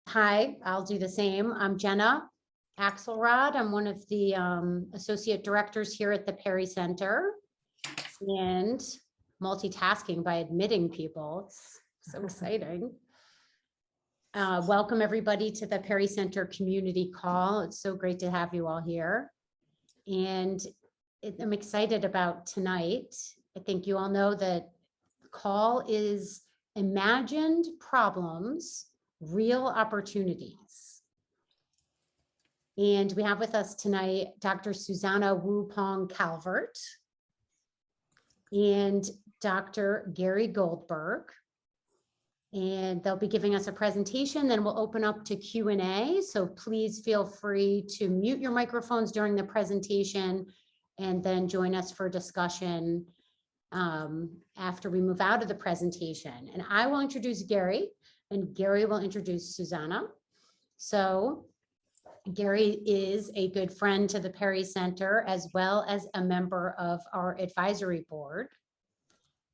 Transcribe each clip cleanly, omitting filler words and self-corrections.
Hi, I'll do the same. I'm Jenna Axelrod. I'm one of the associate directors here at the Perry Center, and multitasking by admitting people. It's so exciting. Welcome everybody to the Perry Center community call. It's so great to have you all here. And I'm excited about tonight. I think you all know that the call is Imagined Problems, Real Opportunities. And we have with us tonight Dr. Susanna Wu-Pong Calvert and Dr. Gary Goldberg. And they'll be giving us a presentation, then we'll open up to Q&A. So please feel free to mute your microphones during the presentation and then join us for discussion after we move out of the presentation. And I will introduce Gary, and Gary will introduce Susanna. So Gary is a good friend to the Perry Center, as well as a member of our advisory board,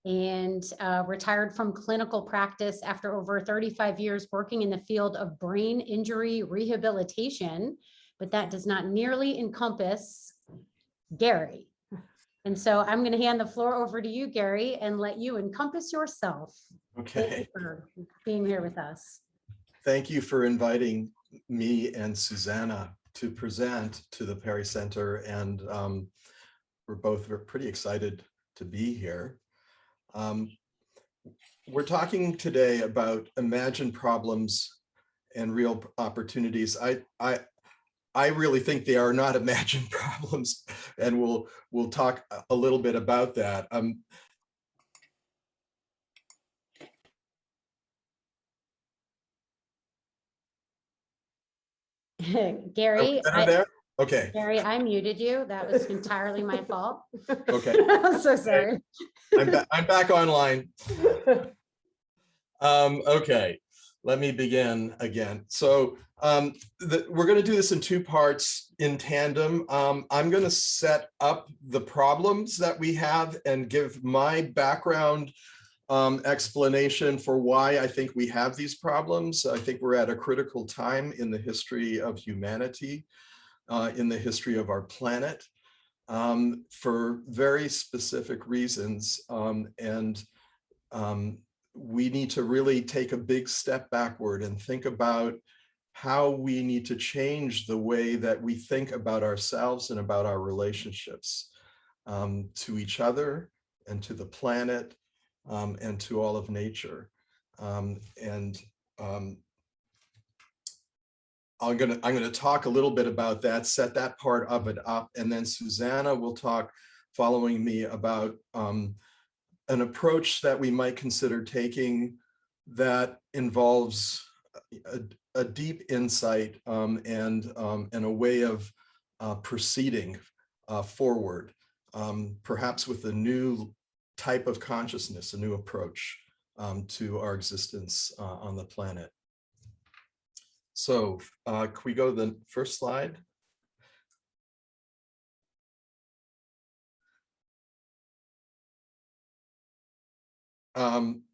and retired from clinical practice after over 35 years working in the field of brain injury rehabilitation, but that does not nearly encompass Gary. And so I'm going to hand the floor over to you, Gary, and let you encompass yourself. Okay. Thank you for being here with us. Thank you for inviting me and Susanna to present to the Perry Center, and we're both pretty excited to be here. We're talking today about imagined problems and real opportunities. I really think they are not imagined problems, and we'll talk a little bit about that. Gary, okay. Gary, I muted you. That was entirely my fault. Okay. I'm so sorry. I'm back online. Okay, let me begin again. So we're going to do this in two parts in tandem. I'm going to set up the problems that we have and give my background explanation for why I think we have these problems. I think we're at a critical time in the history of humanity, in the history of our planet, for very specific reasons. We need to really take a big step backward and think about how we need to change the way that we think about ourselves and about our relationships to each other and to the planet and to all of nature. I'm gonna talk a little bit about that, set that part of it up, and then Susanna will talk following me about an approach that we might consider taking that involves a deep insight and a way of proceeding forward, perhaps with a new type of consciousness, a new approach to our existence on the planet. So can we go to the first slide?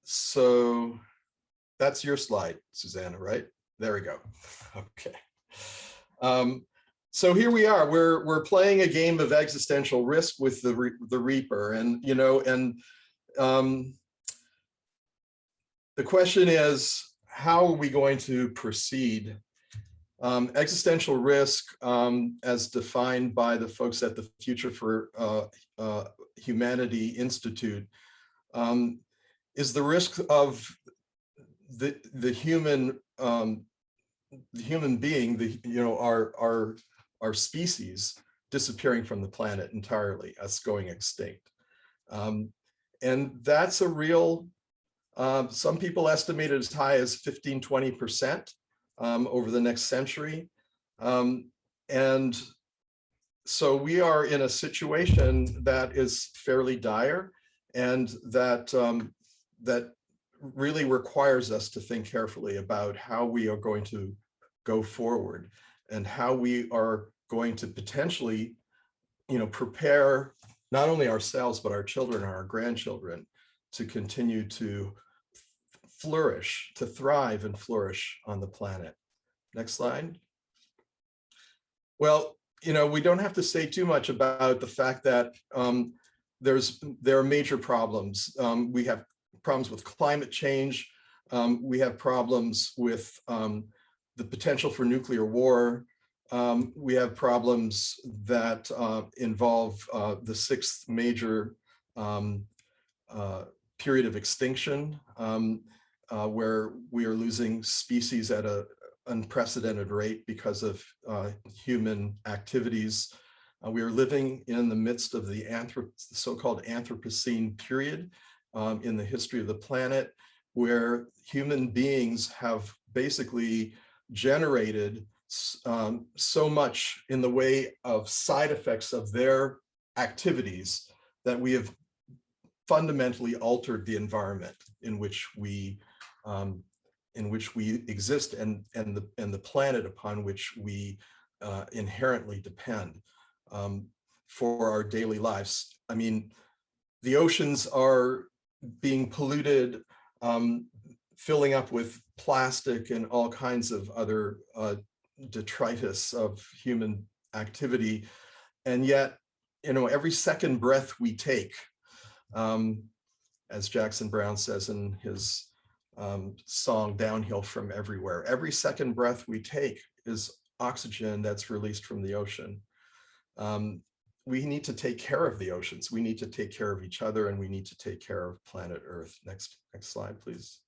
So that's your slide, Susanna, right? There we go. Okay. So here we are. We're playing a game of existential risk with the Reaper, and the question is, how are we going to proceed? Existential risk, as defined by the folks at the Future for Humanity Institute, is the risk of the human being, our species disappearing from the planet entirely, us going extinct. And that's a real, some people estimate it as high as 15–20% over the next century. And so we are in a situation that is fairly dire, and that that really requires us to think carefully about how we are going to go forward and how we are going to potentially, prepare not only ourselves, but our children and our grandchildren to continue to flourish, to thrive and flourish on the planet. Next slide. Well, you know, we don't have to say too much about the fact that there are major problems. We have problems with climate change. We have problems with the potential for nuclear war. We have problems that involve the sixth major period of extinction, where we are losing species at an unprecedented rate because of human activities. We are living in the midst of the so-called Anthropocene period in the history of the planet, where human beings have basically generated so much in the way of side effects of their activities that we have fundamentally altered the environment in which we exist and the planet upon which we inherently depend for our daily lives. I mean, the oceans are being polluted, filling up with plastic and all kinds of other detritus of human activity. And yet, you know, every second breath we take, as Jackson Browne says in his song Downhill from Everywhere, every second breath we take is oxygen that's released from the ocean. We need to take care of the oceans. We need to take care of each other, and we need to take care of planet Earth. Next slide, please.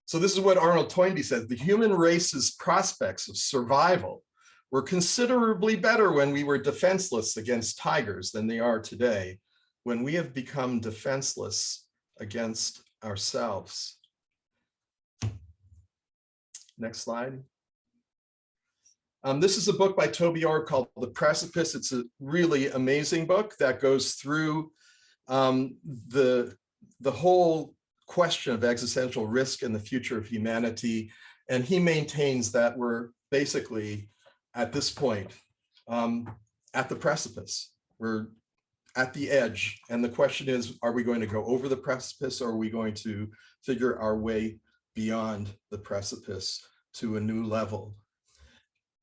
So this is what Arnold Toynbee says: the human race's prospects of survival were considerably better when we were defenseless against tigers than they are today, when we have become defenseless against ourselves. Next slide. This is a book by Toby Orr called The Precipice. It's a really amazing book that goes through the whole question of existential risk and the future of humanity. And he maintains that we're basically at this point at the precipice. We're at the edge. And the question is, are we going to go over the precipice, or are we going to figure our way beyond the precipice to a new level?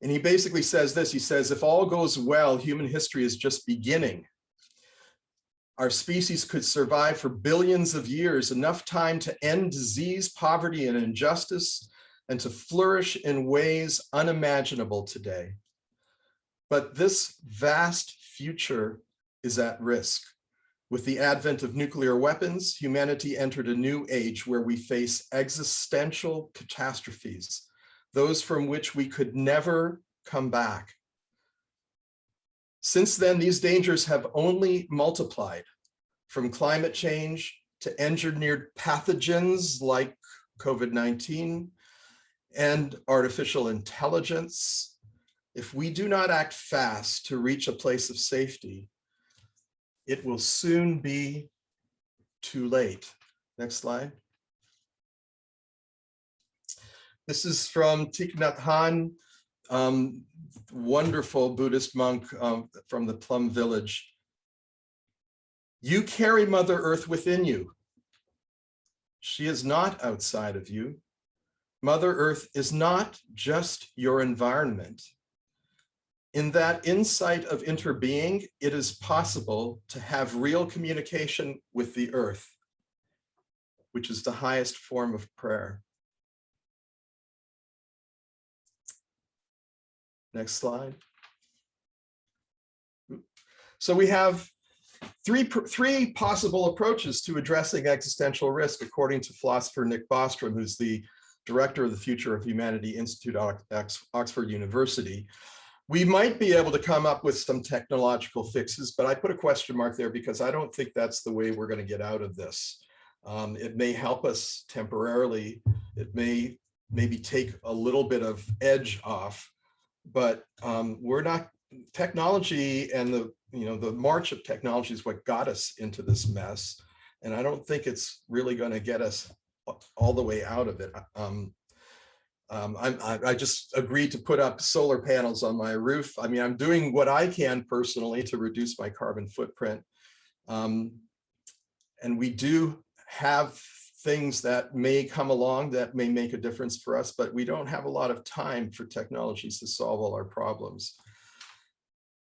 And he basically says this, he says, if all goes well, human history is just beginning. Our species could survive for billions of years, enough time to end disease, poverty, and injustice, and to flourish in ways unimaginable today. But this vast future is at risk. With the advent of nuclear weapons, humanity entered a new age where we face existential catastrophes, those from which we could never come back. Since then, these dangers have only multiplied, from climate change to engineered pathogens like COVID-19 and artificial intelligence. If we do not act fast to reach a place of safety, it will soon be too late. Next slide. This is from Thich Nhat Hanh, wonderful Buddhist monk from the Plum Village. You carry Mother Earth within you. She is not outside of you. Mother Earth is not just your environment. In that insight of interbeing, it is possible to have real communication with the earth, which is the highest form of prayer. Next slide. So we have three possible approaches to addressing existential risk, according to philosopher Nick Bostrom, who's the director of the Future of Humanity Institute at Oxford University. We might be able to come up with some technological fixes, but I put a question mark there because I don't think that's the way we're going to get out of this. It may help us temporarily. It may maybe take a little bit of edge off, but we're not, technology and the march of technology is what got us into this mess. And I don't think it's really going to get us all the way out of it. I just agreed to put up solar panels on my roof. I mean, I'm doing what I can personally to reduce my carbon footprint. And we do have things that may come along that may make a difference for us, but we don't have a lot of time for technologies to solve all our problems.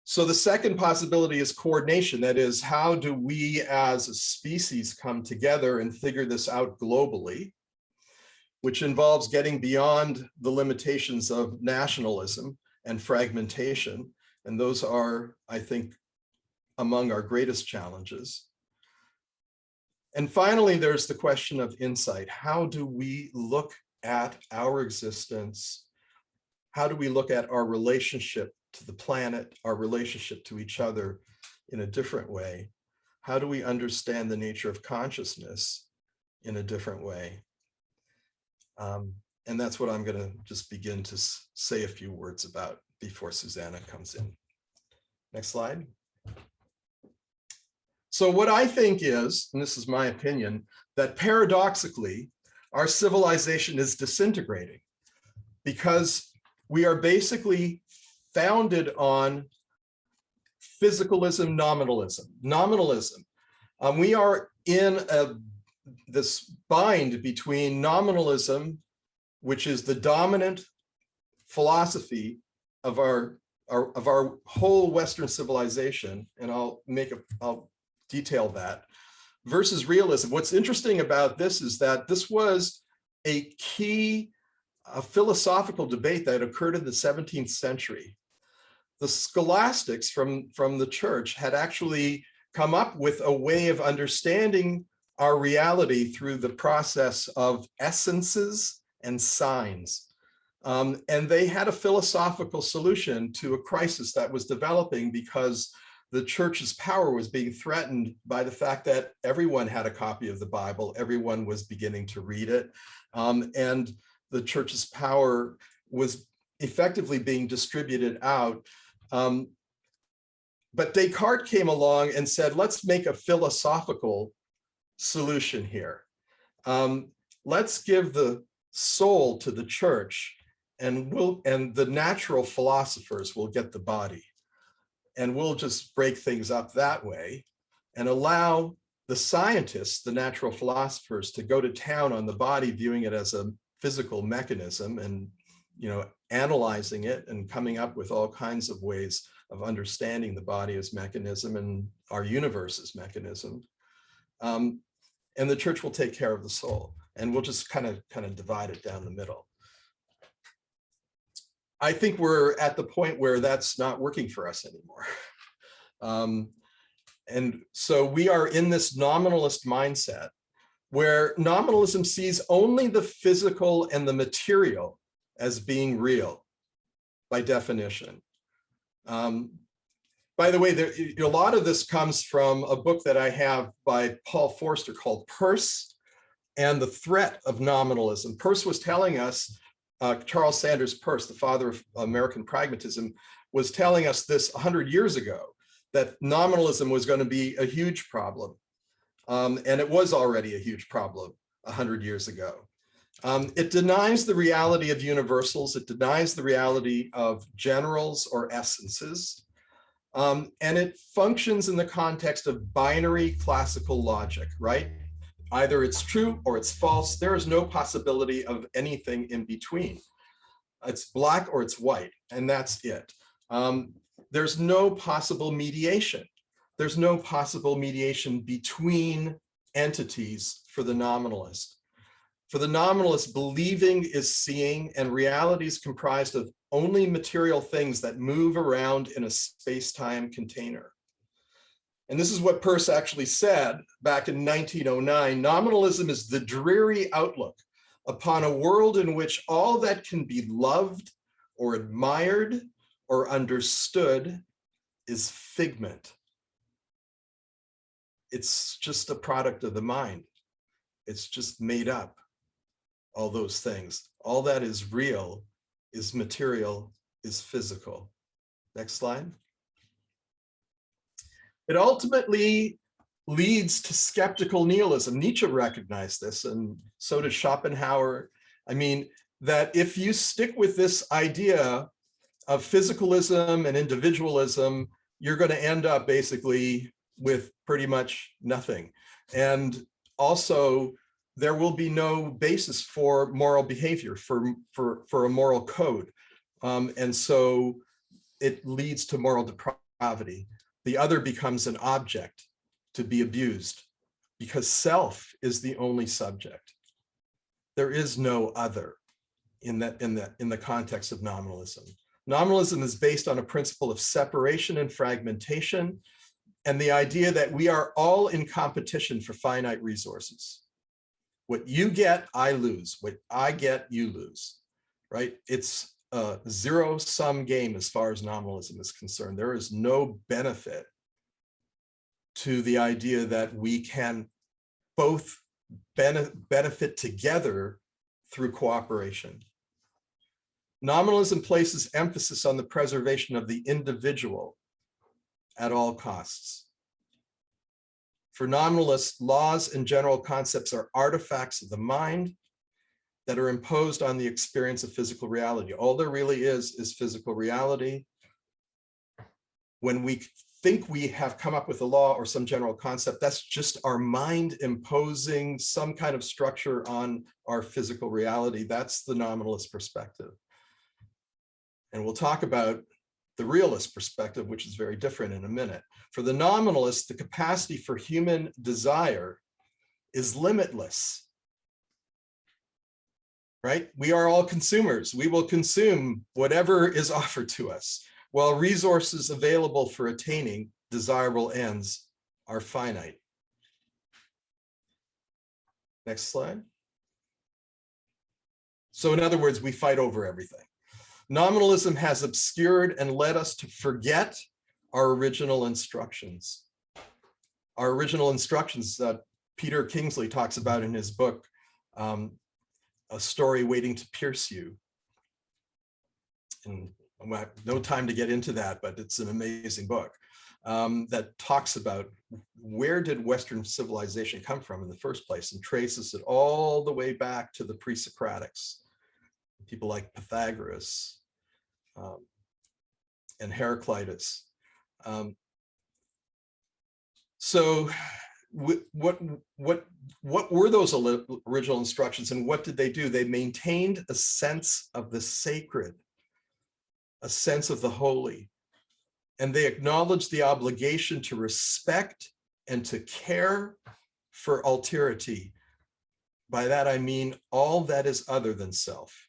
So the second possibility is coordination. That is, how do we as a species come together and figure this out globally, which involves getting beyond the limitations of nationalism and fragmentation. And those are, I think, among our greatest challenges. And finally, there's the question of insight. How do we look at our existence? How do we look at our relationship to the planet, our relationship to each other in a different way? How do we understand the nature of consciousness in a different way? And that's what I'm going to just begin to say a few words about before Susanna comes in. Next slide. So what I think is, and this is my opinion, that paradoxically, our civilization is disintegrating because we are basically founded on physicalism, nominalism. We are in this bind between nominalism, which is the dominant philosophy of our whole Western civilization, and I'll detail that, versus realism. What's interesting about this is that this was a key philosophical debate that occurred in the 17th century. The scholastics from the church had actually come up with a way of understanding our reality through the process of essences and signs. And they had a philosophical solution to a crisis that was developing because the church's power was being threatened by the fact that everyone had a copy of the Bible, everyone was beginning to read it, and the church's power was effectively being distributed out. But Descartes came along and said, let's make a philosophical solution here. Let's give the soul to the church, and the natural philosophers will get the body. And we'll just break things up that way and allow the scientists, the natural philosophers, to go to town on the body, viewing it as a physical mechanism and, analyzing it and coming up with all kinds of ways of understanding the body as mechanism and our universe as mechanism. And the church will take care of the soul, and we'll just kind of divide it down the middle. I think we're at the point where that's not working for us anymore. And so we are in this nominalist mindset where nominalism sees only the physical and the material as being real by definition. By the way, a lot of this comes from a book that I have by Paul Forster called Peirce and the Threat of Nominalism. Peirce was telling us, Charles Sanders Peirce, the father of American pragmatism, was telling us this 100 years ago, that nominalism was going to be a huge problem. And it was already a huge problem 100 years ago. It denies the reality of universals. It denies the reality of generals or essences. And it functions in the context of binary classical logic, right? Either it's true or it's false. There is no possibility of anything in between. It's black or it's white, and that's it. There's no possible mediation. There's no possible mediation between entities for the nominalist. For the nominalist, believing is seeing, and reality is comprised of only material things that move around in a space-time container. And this is what Peirce actually said back in 1909. Nominalism is the dreary outlook upon a world in which all that can be loved or admired or understood is figment. It's just a product of the mind. It's just made up, all those things. All that is real, is material, is physical. Next slide. It ultimately leads to skeptical nihilism. Nietzsche recognized this, and so did Schopenhauer. I mean, that if you stick with this idea of physicalism and individualism, you're going to end up basically with pretty much nothing. And also there will be no basis for moral behavior, for a moral code. And so it leads to moral depravity. The other becomes an object to be abused because self is the only subject. There is no other in the context of nominalism. Nominalism is based on a principle of separation and fragmentation, and the idea that we are all in competition for finite resources. What you get, I lose. What I get, you lose, right? It's a zero-sum game as far as nominalism is concerned. There is no benefit to the idea that we can both benefit together through cooperation. Nominalism places emphasis on the preservation of the individual at all costs. For nominalists, laws and general concepts are artifacts of the mind that are imposed on the experience of physical reality. All there really is physical reality. When we think we have come up with a law or some general concept, that's just our mind imposing some kind of structure on our physical reality. That's the nominalist perspective. And we'll talk about the realist perspective, which is very different in a minute. For the nominalist, the capacity for human desire is limitless. Right? We are all consumers. We will consume whatever is offered to us, while resources available for attaining desirable ends are finite. Next slide. So in other words, we fight over everything. Nominalism has obscured and led us to forget our original instructions. Our original instructions that Peter Kingsley talks about in his book, A Story Waiting to Pierce You. And I have no time to get into that, but it's an amazing book that talks about where did Western civilization come from in the first place, and traces it all the way back to the pre-Socratics, people like Pythagoras and Heraclitus. So what were those original instructions, and what did they do? They maintained a sense of the sacred, a sense of the holy, and they acknowledged the obligation to respect and to care for alterity. By that I mean all that is other than self,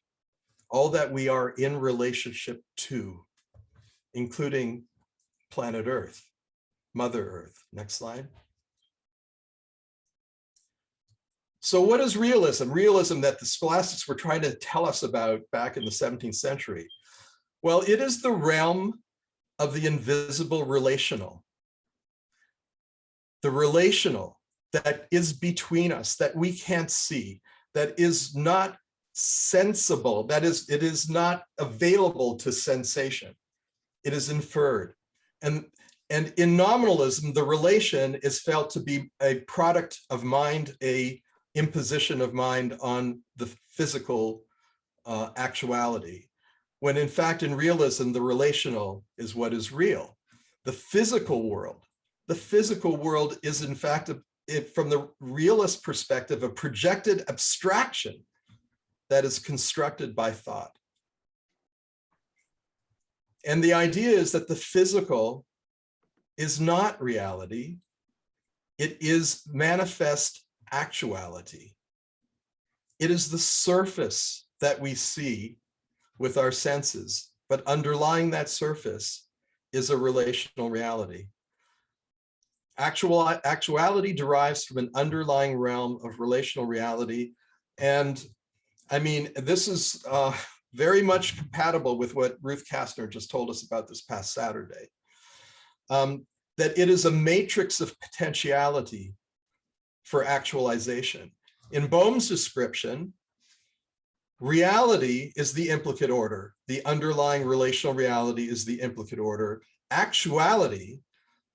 all that we are in relationship to, including planet Earth, Mother Earth. Next slide. So what is realism? Realism that the scholastics were trying to tell us about back in the 17th century. Well, it is the realm of the invisible relational. The relational that is between us, that we can't see, that is not sensible, that is, it is not available to sensation. It is inferred. And in nominalism, the relation is felt to be a product of mind, a imposition of mind on the physical actuality, when in fact in realism the relational is what is real. The physical world is in fact, from the realist perspective, a projected abstraction that is constructed by thought. And the idea is that the physical is not reality, it is manifest actuality. It is the surface that we see with our senses, but underlying that surface is a relational reality. Actuality derives from an underlying realm of relational reality. And I mean, this is very much compatible with what Ruth Kastner just told us about this past Saturday, that it is a matrix of potentiality for actualization. In Boehm's description, reality is the implicate order. The underlying relational reality is the implicate order. Actuality,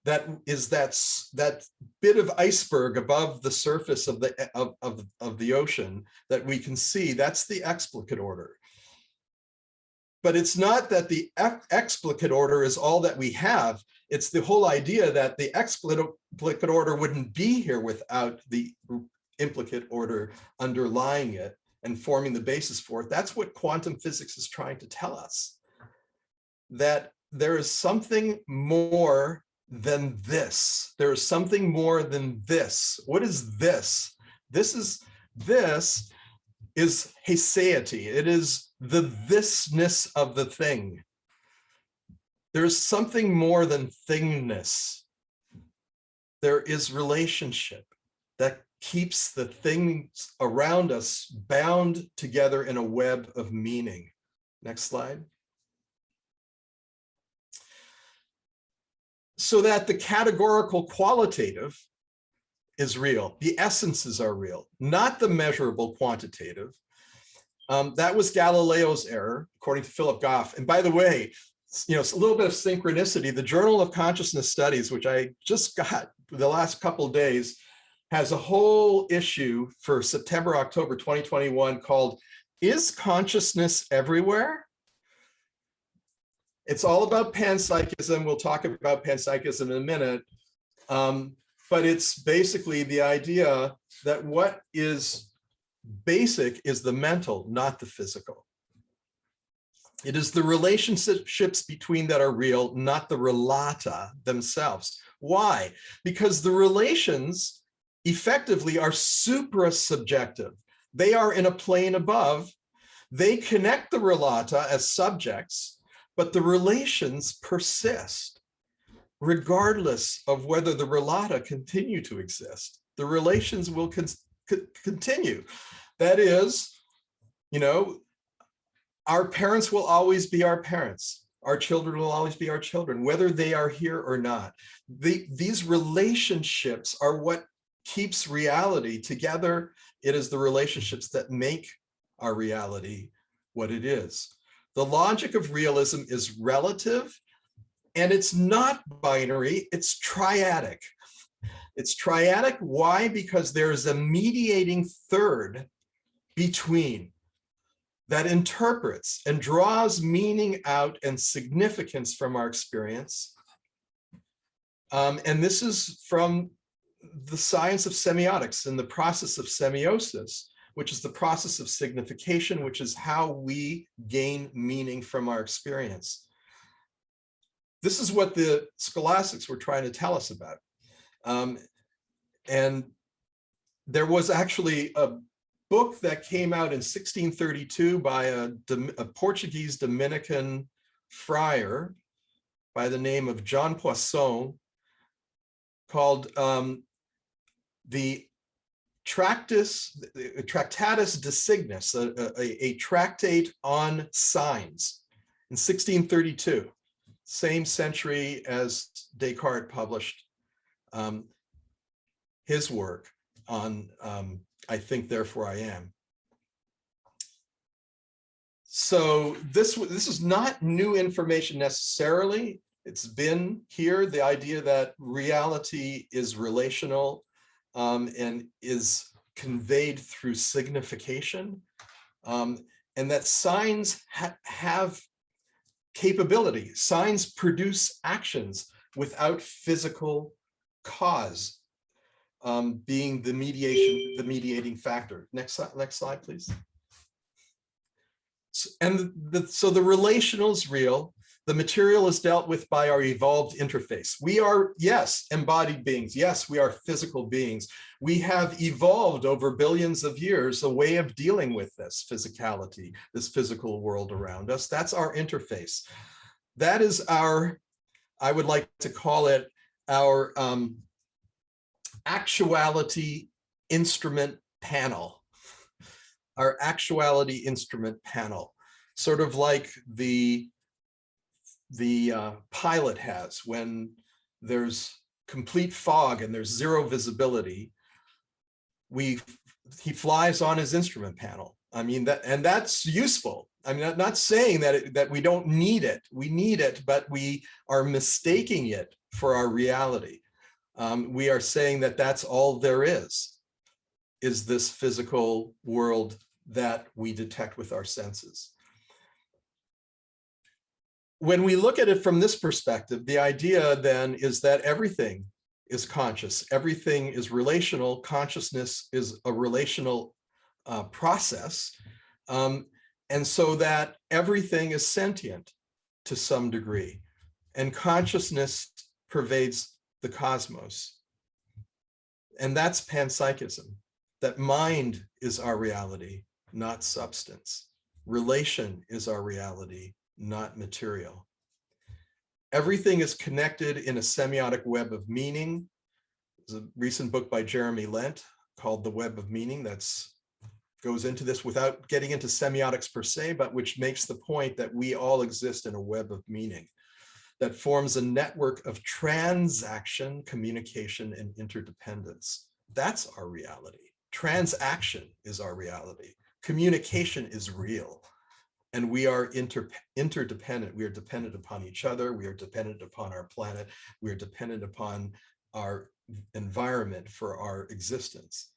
that is that bit of iceberg above the surface of the ocean that we can see, that's the explicate order. But it's not that the explicate order is all that we have. It's the whole idea that the explicate order wouldn't be here without the implicate order underlying it and forming the basis for it. That's what quantum physics is trying to tell us, that there is something more than this. There is something more than this. What is this? This is heseity. It is the thisness of the thing. There's something more than thingness. There is relationship that keeps the things around us bound together in a web of meaning. Next slide. So that the categorical qualitative is real. The essences are real, not the measurable quantitative. That was Galileo's error, according to Philip Goff. And by the way, you know, it's a little bit of synchronicity. The Journal of Consciousness Studies, which I just got the last couple of days, has a whole issue for September, October 2021 called "Is Consciousness Everywhere?" It's all about panpsychism. We'll talk about panpsychism in a minute. But it's basically the idea that what is basic is the mental, not the physical. It is the relationships between that are real, not the relata themselves. Why? Because the relations effectively are supra-subjective. They are in a plane above. They connect the relata as subjects, but the relations persist, regardless of whether the relata continue to exist. The relations will continue. That is, you know, our parents will always be our parents. Our children will always be our children, whether they are here or not. These relationships are what keeps reality together. It is the relationships that make our reality what it is. The logic of realism is relative, and it's not binary, it's triadic. It's triadic, why? Because there is a mediating third between that interprets and draws meaning out and significance from our experience. And this is from the science of semiotics and the process of semiosis, which is the process of signification, which is how we gain meaning from our experience. This is what the scholastics were trying to tell us about. And there was actually a book that came out in 1632 by a Portuguese Dominican friar by the name of John Poisson, called the Tractatus de Signis, a tractate on signs, in 1632, same century as Descartes published his work on I think, therefore I am. So this is not new information necessarily. It's been here, the idea that reality is relational and is conveyed through signification, and that signs have capability. Signs produce actions without physical cause. Being the mediating factor. Next slide, please. So the relational is real. The material is dealt with by our evolved interface. We are, yes, embodied beings. Yes, we are physical beings. We have evolved over billions of years a way of dealing with this physicality, this physical world around us. That's our interface. That is our, I would like to call it our actuality instrument panel, our actuality instrument panel, sort of like the pilot has when there's complete fog and there's zero visibility. He flies on his instrument panel. I mean, that's useful. I mean, I'm not saying that we don't need it. We need it, but we are mistaking it for our reality. We are saying that that's all there is this physical world that we detect with our senses. When we look at it from this perspective, the idea then is that everything is conscious. Everything is relational. Consciousness is a relational process. And so that everything is sentient to some degree. And consciousness pervades the cosmos. And that's panpsychism, that mind is our reality, not substance. Relation is our reality, not material. Everything is connected in a semiotic web of meaning. There's a recent book by Jeremy Lent called The Web of Meaning that's goes into this without getting into semiotics per se, but which makes the point that we all exist in a web of meaning that forms a network of transaction, communication, and interdependence. That's our reality. Transaction is our reality. Communication is real. And we are interdependent. We are dependent upon each other. We are dependent upon our planet. We are dependent upon our environment for our existence.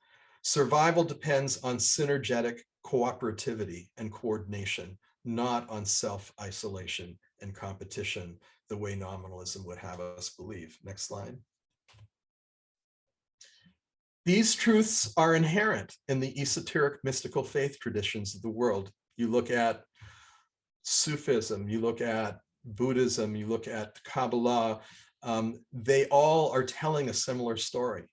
Survival depends on synergetic cooperativity and coordination, not on self-isolation and competition, the way nominalism would have us believe. Next slide. These truths are inherent in the esoteric mystical faith traditions of the world. You look at Sufism, you look at Buddhism, you look at Kabbalah, they all are telling a similar story.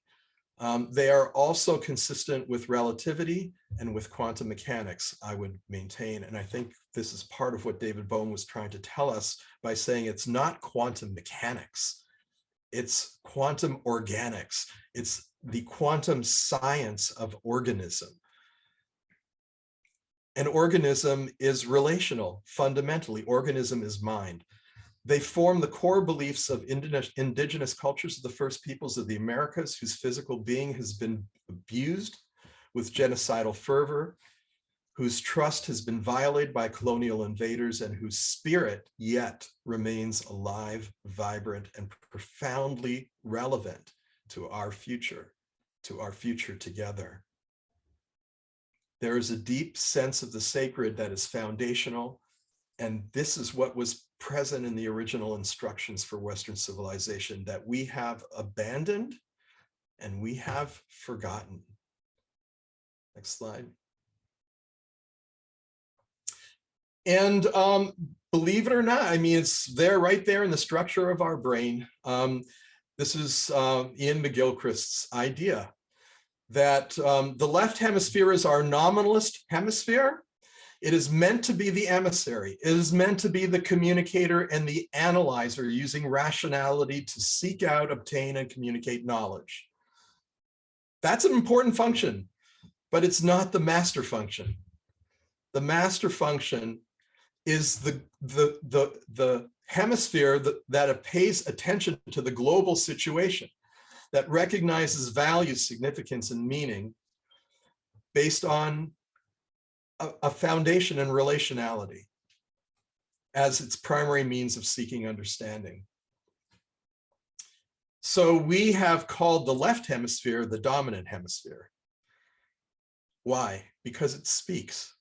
They are also consistent with relativity and with quantum mechanics, I would maintain. And I think this is part of what David Bohm was trying to tell us by saying it's not quantum mechanics, it's quantum organics. It's the quantum science of organism. An organism is relational, fundamentally. Organism is mind. They form the core beliefs of indigenous cultures of the first peoples of the Americas, whose physical being has been abused with genocidal fervor, whose trust has been violated by colonial invaders, and whose spirit yet remains alive, vibrant, and profoundly relevant to our future together. There is a deep sense of the sacred that is foundational, and this is what was present in the original instructions for Western civilization that we have abandoned and we have forgotten. Next slide. And believe it or not, I mean, it's there, right there in the structure of our brain. This is Ian McGilchrist's idea that the left hemisphere is our nominalist hemisphere. It is meant to be the emissary. It is meant to be the communicator and the analyzer, using rationality to seek out, obtain, and communicate knowledge. That's an important function, but it's not the master function. The master function is the hemisphere that pays attention to the global situation, that recognizes value, significance, and meaning based on a foundation in relationality as its primary means of seeking understanding. So we have called the left hemisphere the dominant hemisphere. Why? Because it speaks.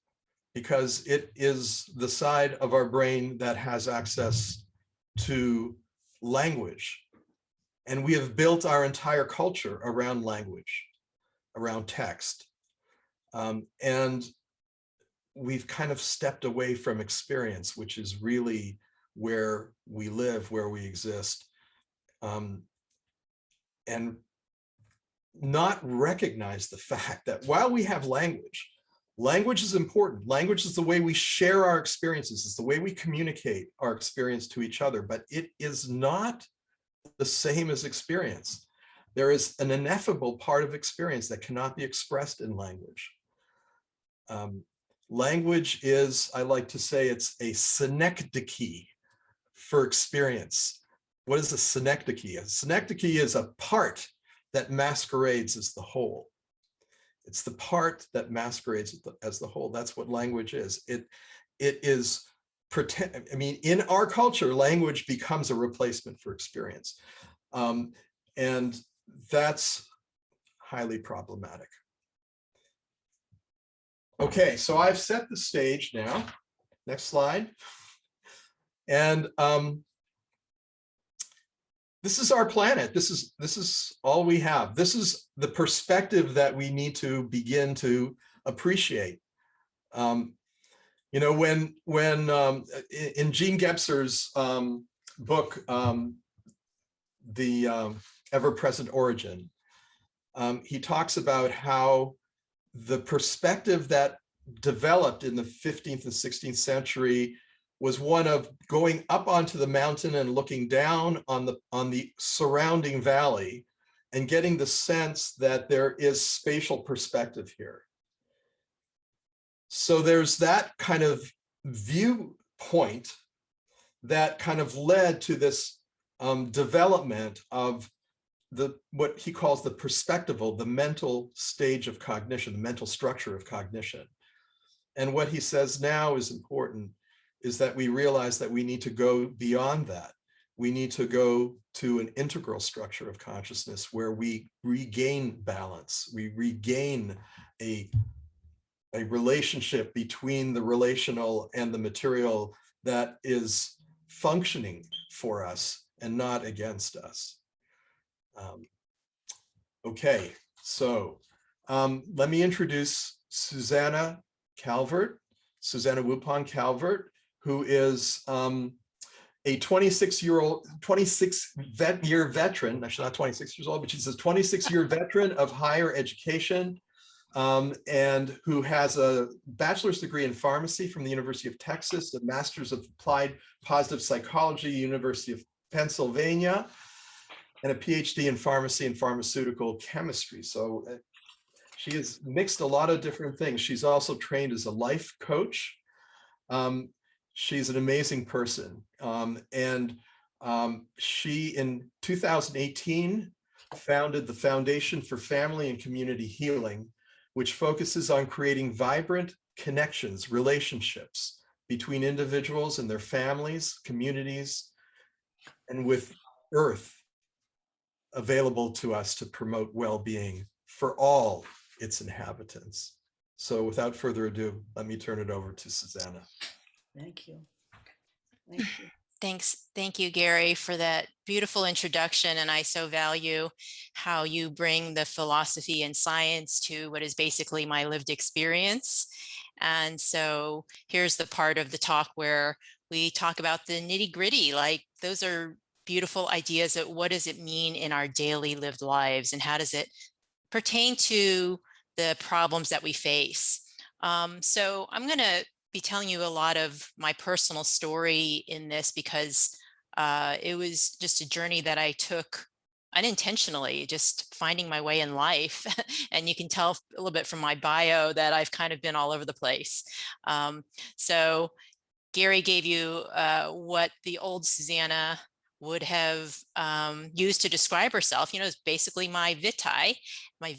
Because it is the side of our brain that has access to language. And we have built our entire culture around language, around text. And we've kind of stepped away from experience, which is really where we live, where we exist, and not recognize the fact that while we have language, language is important. Language is the way we share our experiences. It's the way we communicate our experience to each other, but it is not the same as experience. There is an ineffable part of experience that cannot be expressed in language. Language is, I like to say, it's a synecdoche for experience. What is a synecdoche? A synecdoche is a part that masquerades as the whole. It's the part that masquerades as the whole. That's what language is. It is pretend. I mean, in our culture, language becomes a replacement for experience, and that's highly problematic. Okay, so I've set the stage now. Next slide. And this is our planet. This is all we have. This is the perspective that we need to begin to appreciate. You know, when in Jean Gebser's book, The Ever-Present Origin, he talks about how the perspective that developed in the 15th and 16th century was one of going up onto the mountain and looking down on the surrounding valley and getting the sense that there is spatial perspective here. So there's that kind of viewpoint that kind of led to this development of what he calls the perspectival, the mental stage of cognition, the mental structure of cognition. And what he says now is important is that we realize that we need to go beyond that. We need to go to an integral structure of consciousness where we regain balance, we regain a relationship between the relational and the material that is functioning for us and not against us. Okay, so let me introduce Susanna Susanna Wu-Pong Calvert, who is a 26-year veteran, actually not 26 years old, but she's a 26-year veteran of higher education, and who has a bachelor's degree in pharmacy from the University of Texas, a master's of applied positive psychology, University of Pennsylvania, and a PhD in pharmacy and pharmaceutical chemistry. So she has mixed a lot of different things. She's also trained as a life coach. She's an amazing person. She, in 2018, founded the Foundation for Family and Community Healing, which focuses on creating vibrant connections, relationships between individuals and their families, communities, and with Earth available to us to promote well-being for all its inhabitants. So without further ado, let me turn it over to Susanna. Thank you. Thank you. Thank you, Gary, for that beautiful introduction. And I so value how you bring the philosophy and science to what is basically my lived experience. And so here's the part of the talk where we talk about the nitty-gritty, like those are beautiful ideas of what does it mean in our daily lived lives and how does it pertain to the problems that we face. So I'm going to be telling you a lot of my personal story in this because it was just a journey that I took unintentionally, just finding my way in life. And you can tell a little bit from my bio that I've kind of been all over the place. So Gary gave you what the old Susanna would have used to describe herself. You know, it's basically my vitae, my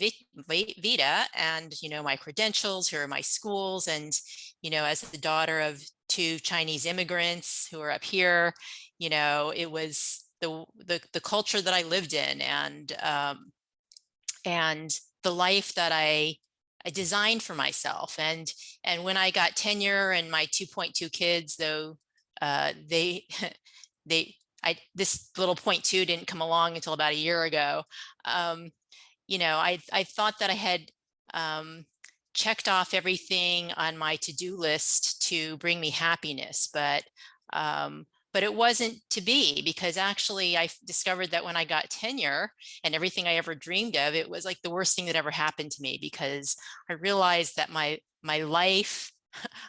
vita, and, you know, my credentials, here are my schools. And, you know, as the daughter of 2 Chinese immigrants who are up here, you know, it was the culture that I lived in and the life that I designed for myself. And when I got tenure and my 2.2 kids, though, this little 0.2 didn't come along until about a year ago. You know, I thought that I had checked off everything on my to-do list to bring me happiness, but it wasn't to be, because actually I discovered that when I got tenure and everything I ever dreamed of, it was like the worst thing that ever happened to me, because I realized that my life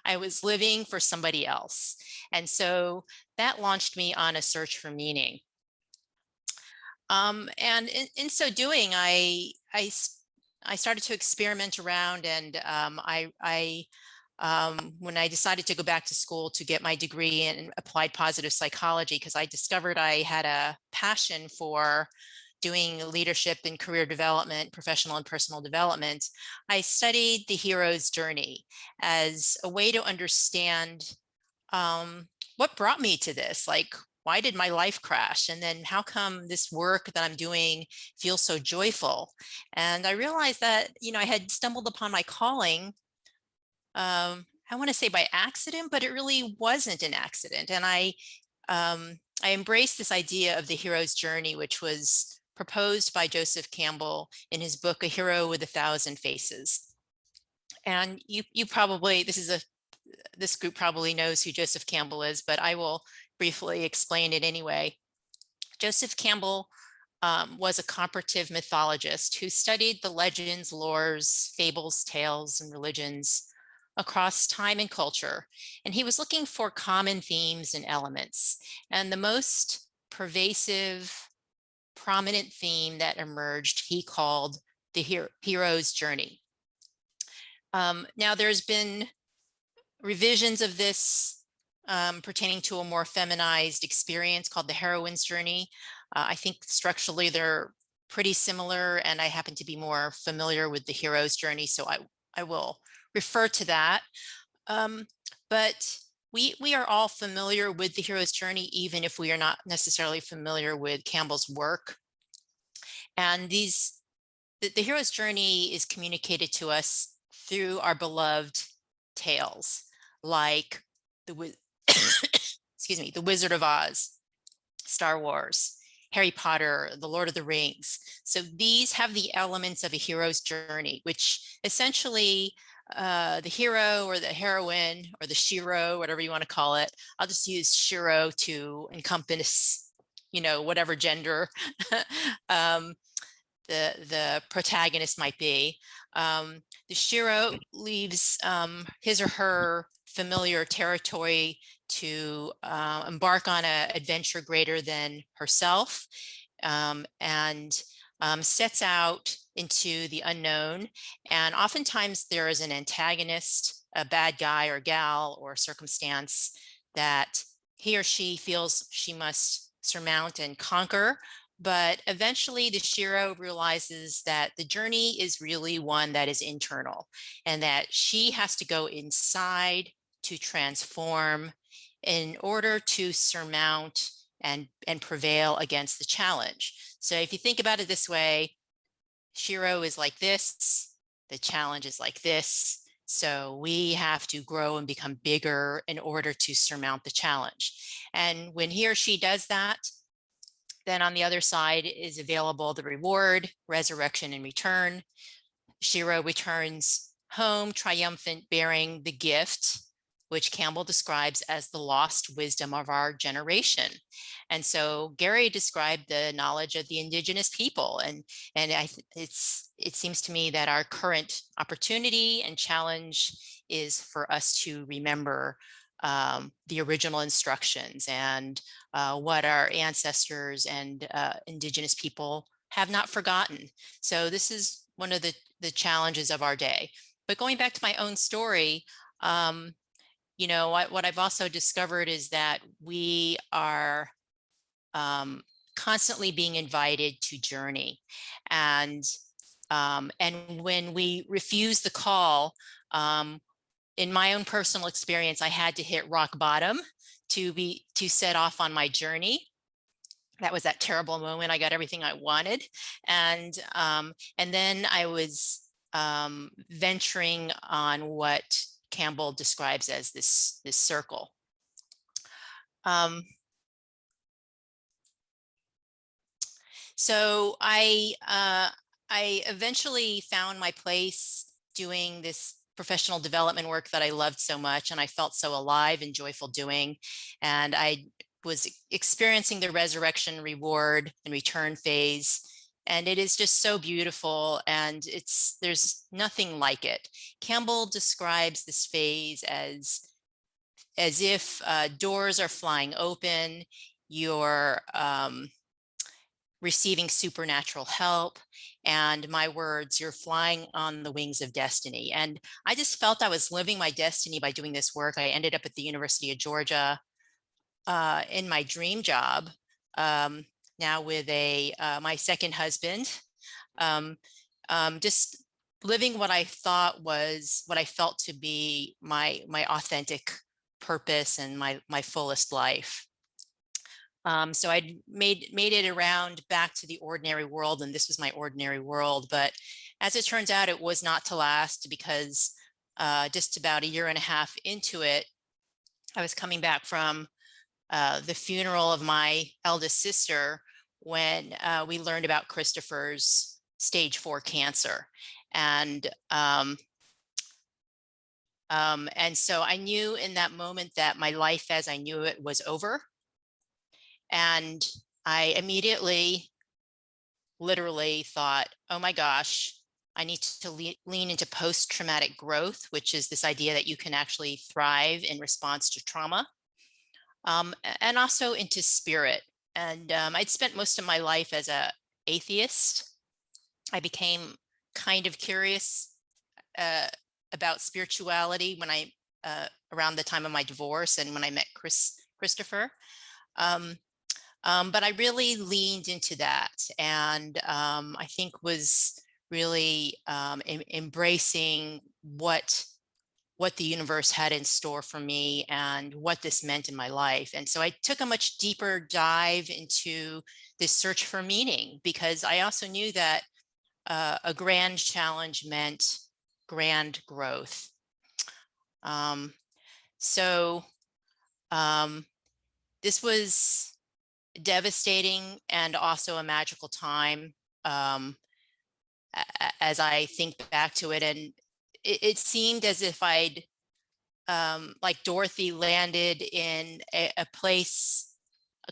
I was living for somebody else. And so that launched me on a search for meaning. And in so doing, I started to experiment around, and when I decided to go back to school to get my degree in applied positive psychology, because I discovered I had a passion for doing leadership and career development, professional and personal development, I studied the hero's journey as a way to understand what brought me to this. Like, why did my life crash? And then how come this work that I'm doing feels so joyful? And I realized that, you know, I had stumbled upon my calling, I want to say by accident, but it really wasn't an accident. And I I embraced this idea of the hero's journey, which was proposed by Joseph Campbell in his book, A Hero with a Thousand Faces. And you probably, this group probably knows who Joseph Campbell is, but I will briefly explain it anyway. Joseph Campbell was a comparative mythologist who studied the legends, lores, fables, tales, and religions across time and culture. And he was looking for common themes and elements. And the most pervasive, prominent theme that emerged, he called the hero's journey. Now, there's been revisions of this pertaining to a more feminized experience called the heroine's journey. I think structurally they're pretty similar, and I happen to be more familiar with the hero's journey, so I will refer to that. But we are all familiar with the hero's journey, even if we are not necessarily familiar with Campbell's work. And the hero's journey is communicated to us through our beloved tales, like excuse me, The Wizard of Oz, Star Wars, Harry Potter, The Lord of the Rings. So these have the elements of a hero's journey, which essentially the hero or the heroine or the shiro, whatever you want to call it. I'll just use shiro to encompass, whatever gender the protagonist might be. The shiro leaves his or her familiar territory to embark on an adventure greater than herself, and sets out into the unknown. And oftentimes there is an antagonist, a bad guy or gal or circumstance that he or she feels she must surmount and conquer. But eventually the shiro realizes that the journey is really one that is internal, and that she has to go inside to transform in order to surmount and prevail against the challenge. So if you think about it this way, shiro is like this, the challenge is like this. So we have to grow and become bigger in order to surmount the challenge. And when he or she does that, then on the other side is available the reward, resurrection, and return. Shiro returns home triumphant, bearing the gift, which Campbell describes as the lost wisdom of our generation. And so Gary described the knowledge of the indigenous people. And it seems to me that our current opportunity and challenge is for us to remember the original instructions and what our ancestors and indigenous people have not forgotten. So this is one of the challenges of our day. But going back to my own story, what I've also discovered is that we are constantly being invited to journey. And when we refuse the call, in my own personal experience, I had to hit rock bottom to set off on my journey. That was that terrible moment. I got everything I wanted. And then I was venturing on what Campbell describes as this circle. So I eventually found my place doing this professional development work that I loved so much, and I felt so alive and joyful doing. And I was experiencing the resurrection, reward, and return phase. And it is just so beautiful, and there's nothing like it. Campbell describes this phase as if doors are flying open, you're receiving supernatural help, and my words, you're flying on the wings of destiny. And I just felt I was living my destiny by doing this work. I ended up at the University of Georgia in my dream job, now with my second husband, just living what I felt to be my authentic purpose and my fullest life. So I'd made it around back to the ordinary world, and this was my ordinary world. But as it turns out, it was not to last, because just about a year and a half into it, I was coming back from the funeral of my eldest sister when we learned about Christopher's stage 4 cancer. And so I knew in that moment that my life as I knew it was over. And I immediately, literally thought, oh my gosh, I need to lean into post-traumatic growth, which is this idea that you can actually thrive in response to trauma, and also into spirit. And I'd spent most of my life as an atheist. I became kind of curious about spirituality when around the time of my divorce and when I met Christopher. But I really leaned into that, and I think was really embracing what the universe had in store for me and what this meant in my life. And so I took a much deeper dive into this search for meaning, because I also knew that a grand challenge meant grand growth. This was devastating and also a magical time, as I think back to it. And it seemed as if I'd, like Dorothy, landed in a place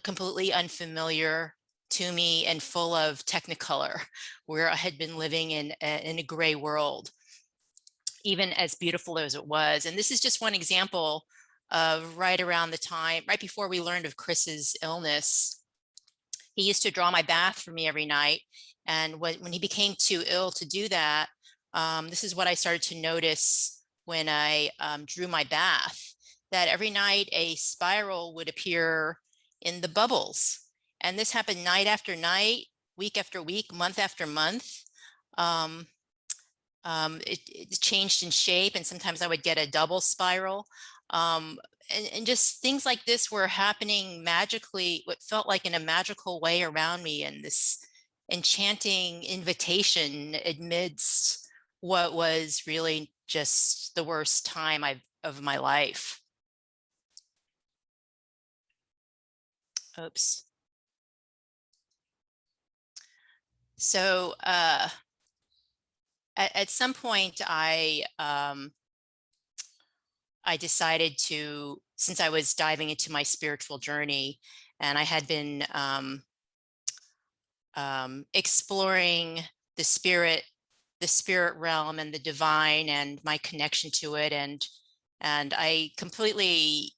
completely unfamiliar to me and full of technicolor, where I had been living in a gray world, even as beautiful as it was. And this is just one example of right around the time, right before we learned of Chris's illness. He used to draw my bath for me every night. And when he became too ill to do that, this is what I started to notice when I drew my bath, that every night a spiral would appear in the bubbles. And this happened night after night, week after week, month after month. It changed in shape, and sometimes I would get a double spiral. And just things like this were happening magically, what felt like in a magical way around me, and this enchanting invitation amidst what was really just the worst time of my life. Oops. So at some point, I decided to, since I was diving into my spiritual journey, and I had been exploring the spirit realm and the divine and my connection to it, and I completely,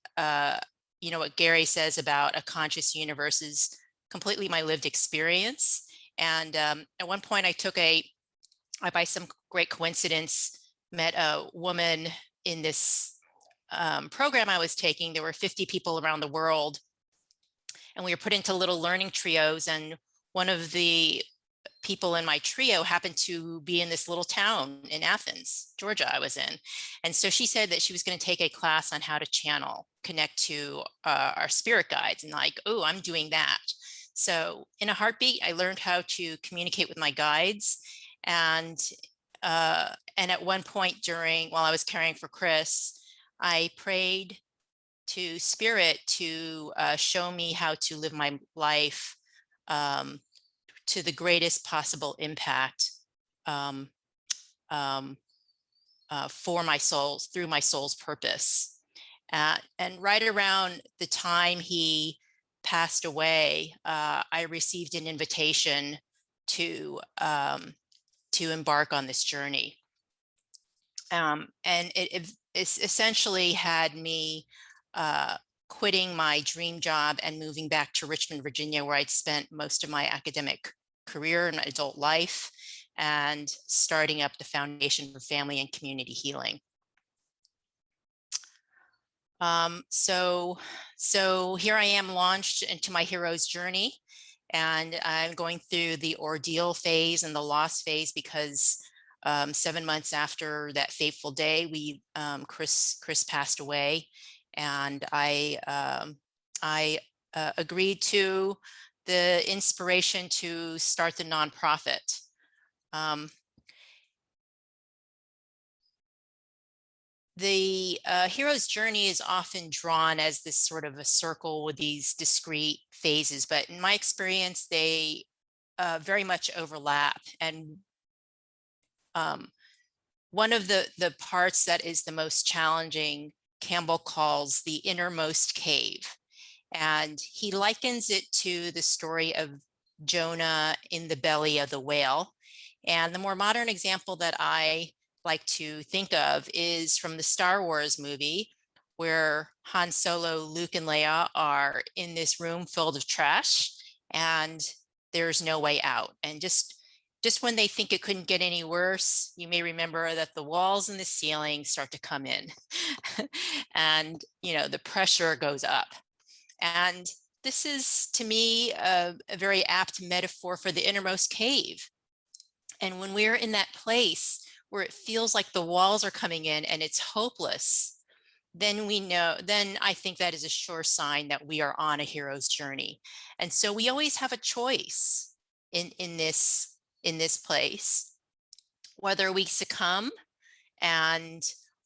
you know, what Gary says about a conscious universe is completely my lived experience. And at one point, I by some great coincidence, met a woman in this program I was taking. There were 50 people around the world, and we were put into little learning trios. And one of the people in my trio happened to be in this little town in Athens, Georgia, I was in. And so she said that she was going to take a class on how to channel, connect to our spirit guides. And like, oh, I'm doing that. So in a heartbeat, I learned how to communicate with my guides. And at one point while I was caring for Chris, I prayed to spirit to show me how to live my life to the greatest possible impact for my soul's, through my soul's purpose. And right around the time he passed away, I received an invitation to embark on this journey. And it essentially had me quitting my dream job and moving back to Richmond, Virginia, where I'd spent most of my academic career and adult life, and starting up the Foundation for Family and Community Healing. So here I am, launched into my hero's journey, and I'm going through the ordeal phase and the loss phase, because 7 months after that fateful day, Chris passed away, and I agreed to the inspiration to start the nonprofit. the hero's journey is often drawn as this sort of a circle with these discrete phases, but in my experience, they very much overlap. And one of the parts that is the most challenging, Campbell calls the innermost cave. And he likens it to the story of Jonah in the belly of the whale. And the more modern example that I like to think of is from the Star Wars movie, where Han Solo, Luke, and Leia are in this room filled with trash, and there's no way out. And just when they think it couldn't get any worse, you may remember that the walls and the ceiling start to come in, and the pressure goes up. And this is, to me, a very apt metaphor for the innermost cave. And when we're in that place where it feels like the walls are coming in and it's hopeless, then I think that is a sure sign that we are on a hero's journey. And so we always have a choice in this place, whether we succumb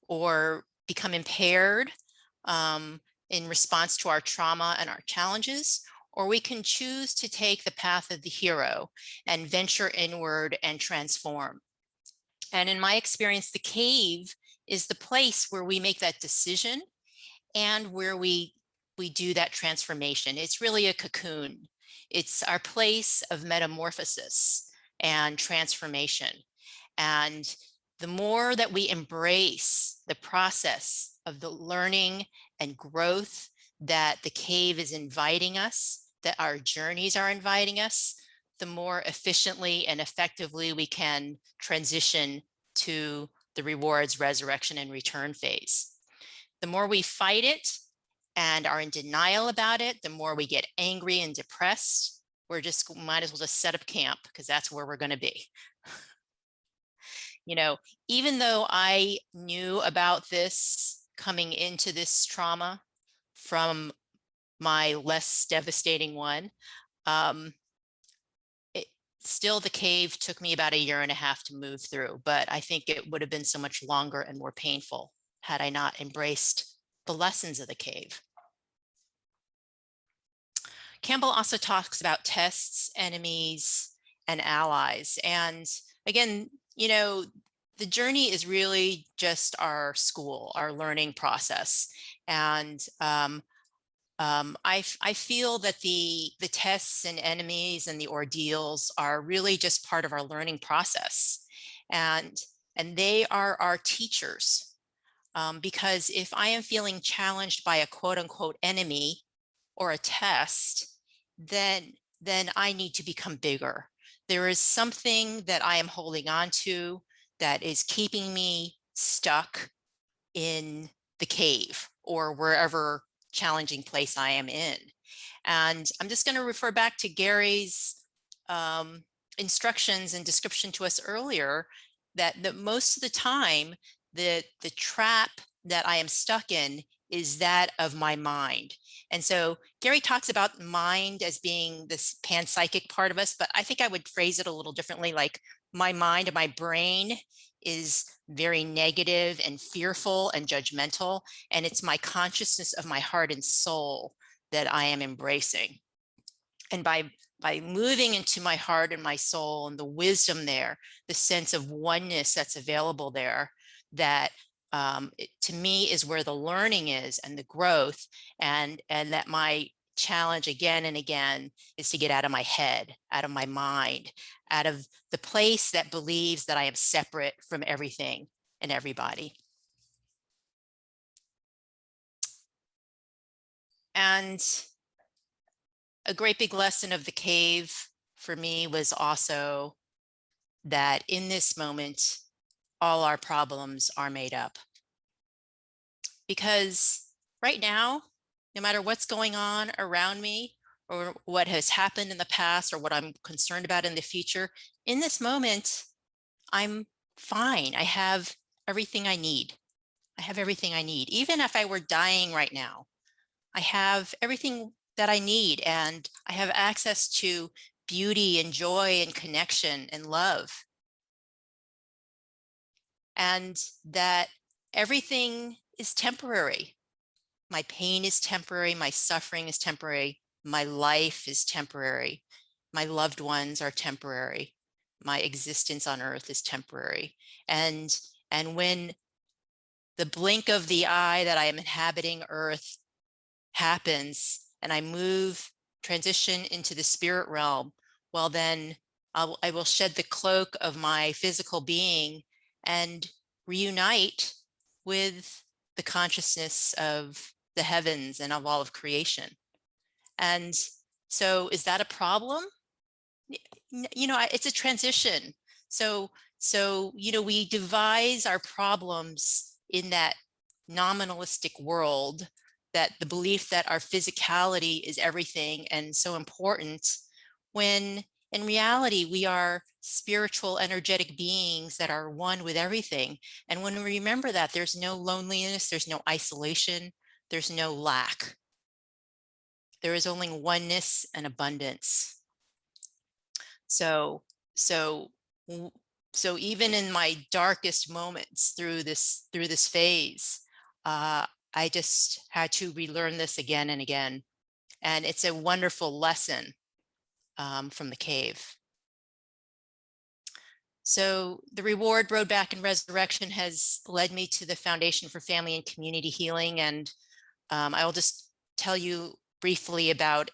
or become impaired in response to our trauma and our challenges, or we can choose to take the path of the hero and venture inward and transform. And in my experience, the cave is the place where we make that decision and where we do that transformation. It's really a cocoon. It's our place of metamorphosis and transformation. And the more that we embrace the process of the learning and growth that the cave is inviting us, that our journeys are inviting us, the more efficiently and effectively we can transition to the rewards, resurrection, and return phase. The more we fight it and are in denial about it, the more we get angry and depressed. Might as well just set up camp, because that's where we're going to be. Even though I knew about this coming into this trauma from my less devastating one, still the cave took me about 1.5 years to move through, but I think it would have been so much longer and more painful had I not embraced the lessons of the cave. Campbell also talks about tests, enemies, and allies. And again, the journey is really just our school, our learning process. And I feel that the tests and enemies and the ordeals are really just part of our learning process. And they are our teachers. Because if I am feeling challenged by a quote unquote enemy or a test, then I need to become bigger. There is something that I am holding on to that is keeping me stuck in the cave or wherever challenging place I am in. And I'm just going to refer back to Gary's instructions and description to us earlier, that most of the time, the trap that I am stuck in is that of my mind. And so Gary talks about mind as being this panpsychic part of us, but I think I would phrase it a little differently, like my mind and my brain is very negative and fearful and judgmental, and it's my consciousness of my heart and soul that I am embracing. And by moving into my heart and my soul and the wisdom there, the sense of oneness that's available there, that to me is where the learning is and the growth, and that my challenge again and again is to get out of my head, out of my mind, out of the place that believes that I am separate from everything and everybody. And a great big lesson of the cave for me was also that in this moment, all our problems are made up. Because right now, no matter what's going on around me or what has happened in the past or what I'm concerned about in the future, in this moment, I'm fine. I have everything I need. I have everything I need. Even if I were dying right now, I have everything that I need, and I have access to beauty and joy and connection and love. And that everything is temporary. My pain is temporary. My suffering is temporary. My life is temporary. My loved ones are temporary. My existence on earth is temporary. And when the blink of the eye that I am inhabiting earth happens and I transition into the spirit realm, well, then I will shed the cloak of my physical being and reunite with the consciousness of the heavens and of all of creation. And so is that a problem? It's a transition. So, we devise our problems in that nominalistic world, that the belief that our physicality is everything and so important, when in reality, we are spiritual, energetic beings that are one with everything. And when we remember that, there's no loneliness, there's no isolation, there's no lack. There is only oneness and abundance. So even in my darkest moments through this phase, I just had to relearn this again and again. And it's a wonderful lesson from the cave. So the Reward Road Back in Resurrection has led me to the Foundation for Family and Community Healing. And I will just tell you briefly about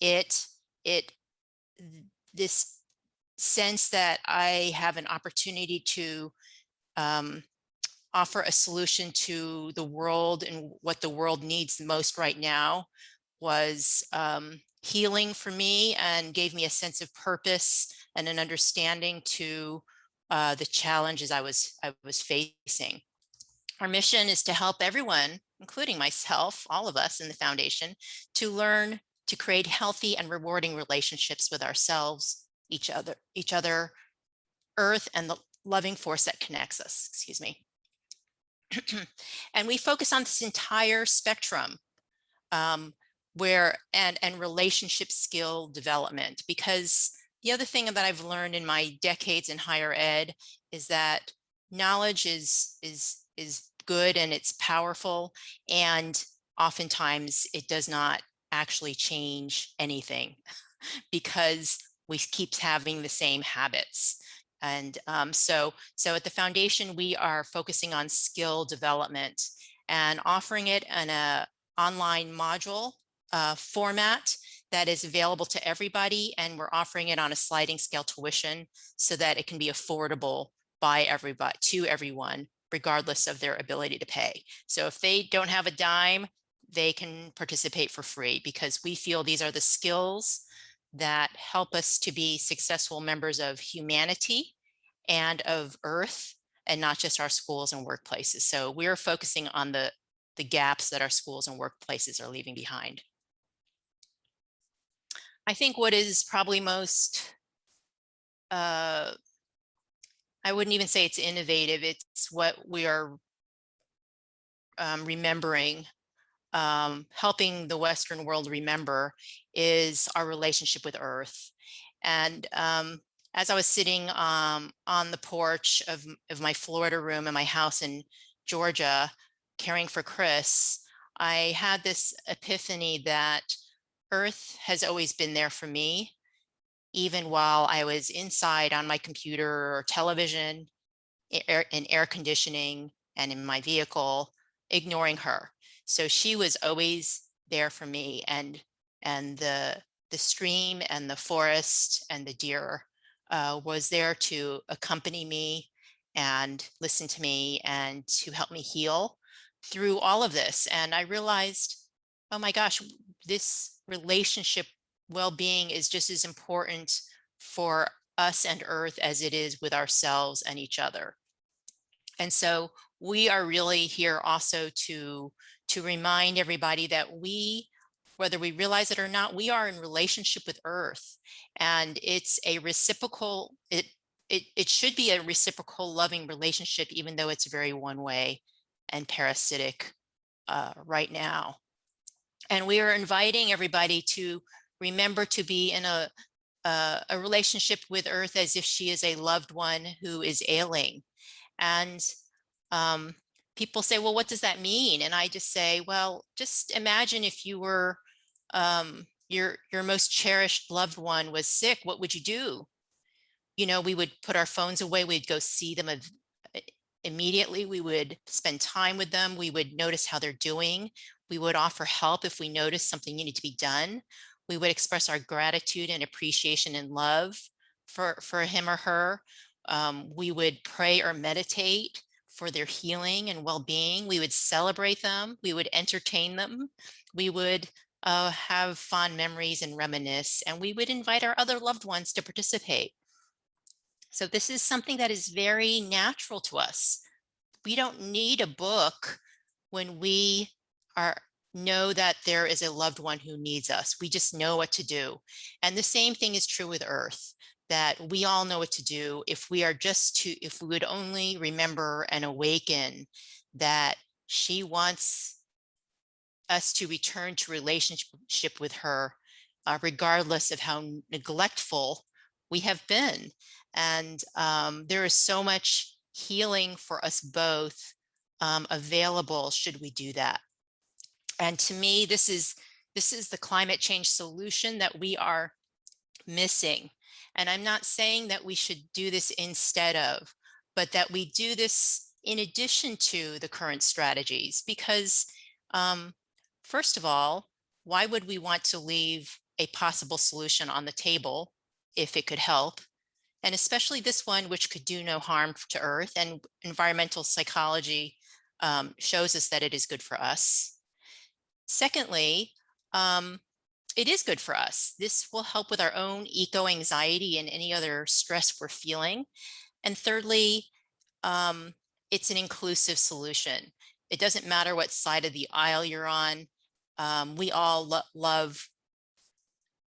it. This sense that I have an opportunity to offer a solution to the world and what the world needs most right now was healing for me, and gave me a sense of purpose and an understanding to the challenges I was facing. Our mission is to help everyone, including myself, all of us in the foundation, to learn to create healthy and rewarding relationships with ourselves, each other, earth, and the loving force that connects us, excuse me. And we focus on this entire spectrum and relationship skill development, because the other thing that I've learned in my decades in higher ed is that knowledge is good and it's powerful, and oftentimes it does not actually change anything because we keep having the same habits. And so at the foundation, we are focusing on skill development and offering it in an online module format that is available to everybody. And we're offering it on a sliding scale tuition so that it can be affordable by everybody, to everyone, regardless of their ability to pay. So if they don't have a dime, they can participate for free, because we feel these are the skills that help us to be successful members of humanity and of Earth, and not just our schools and workplaces. So we're focusing on the gaps that our schools and workplaces are leaving behind. I think what is probably most, I wouldn't even say it's innovative, it's what we are remembering, helping the Western world remember, is our relationship with Earth. And as I was sitting on the porch of my Florida room in my house in Georgia, caring for Chris, I had this epiphany that Earth has always been there for me, even while I was inside on my computer or television, in air conditioning, and in my vehicle, ignoring her. So she was always there for me, and the stream and the forest and the deer was there to accompany me and listen to me and to help me heal through all of this. And I realized, oh my gosh, this relationship well-being is just as important for us and Earth as it is with ourselves and each other. And so we are really here also to remind everybody that we, whether we realize it or not, we are in relationship with Earth, and it's a reciprocal, it should be a reciprocal loving relationship, even though it's very one-way and parasitic right now. And we are inviting everybody to remember to be in a relationship with Earth as if she is a loved one who is ailing. And people say, well, what does that mean? And I just say, well, just imagine if you were, your most cherished loved one was sick, what would you do? You know, we would put our phones away, we'd go see them immediately, we would spend time with them, we would notice how they're doing, we would offer help if we noticed something needed to be done, we would express our gratitude and appreciation and love for him or her. We would pray or meditate for their healing and well-being. We would celebrate them, we would entertain them, we would have fond memories and reminisce, and we would invite our other loved ones to participate. So this is something that is very natural to us. We don't need a book when we know that there is a loved one who needs us. We just know what to do. And the same thing is true with Earth, that we all know what to do if we would only remember and awaken that she wants us to return to relationship with her, regardless of how neglectful we have been. And there is so much healing for us both available should we do that. And to me, this is the climate change solution that we are missing. And I'm not saying that we should do this instead of, but that we do this in addition to the current strategies, because first of all, why would we want to leave a possible solution on the table if it could help? And especially this one, which could do no harm to Earth, and environmental psychology shows us that it is good for us. Secondly, it is good for us. This will help with our own eco-anxiety and any other stress we're feeling. And thirdly, it's an inclusive solution. It doesn't matter what side of the aisle you're on. We all love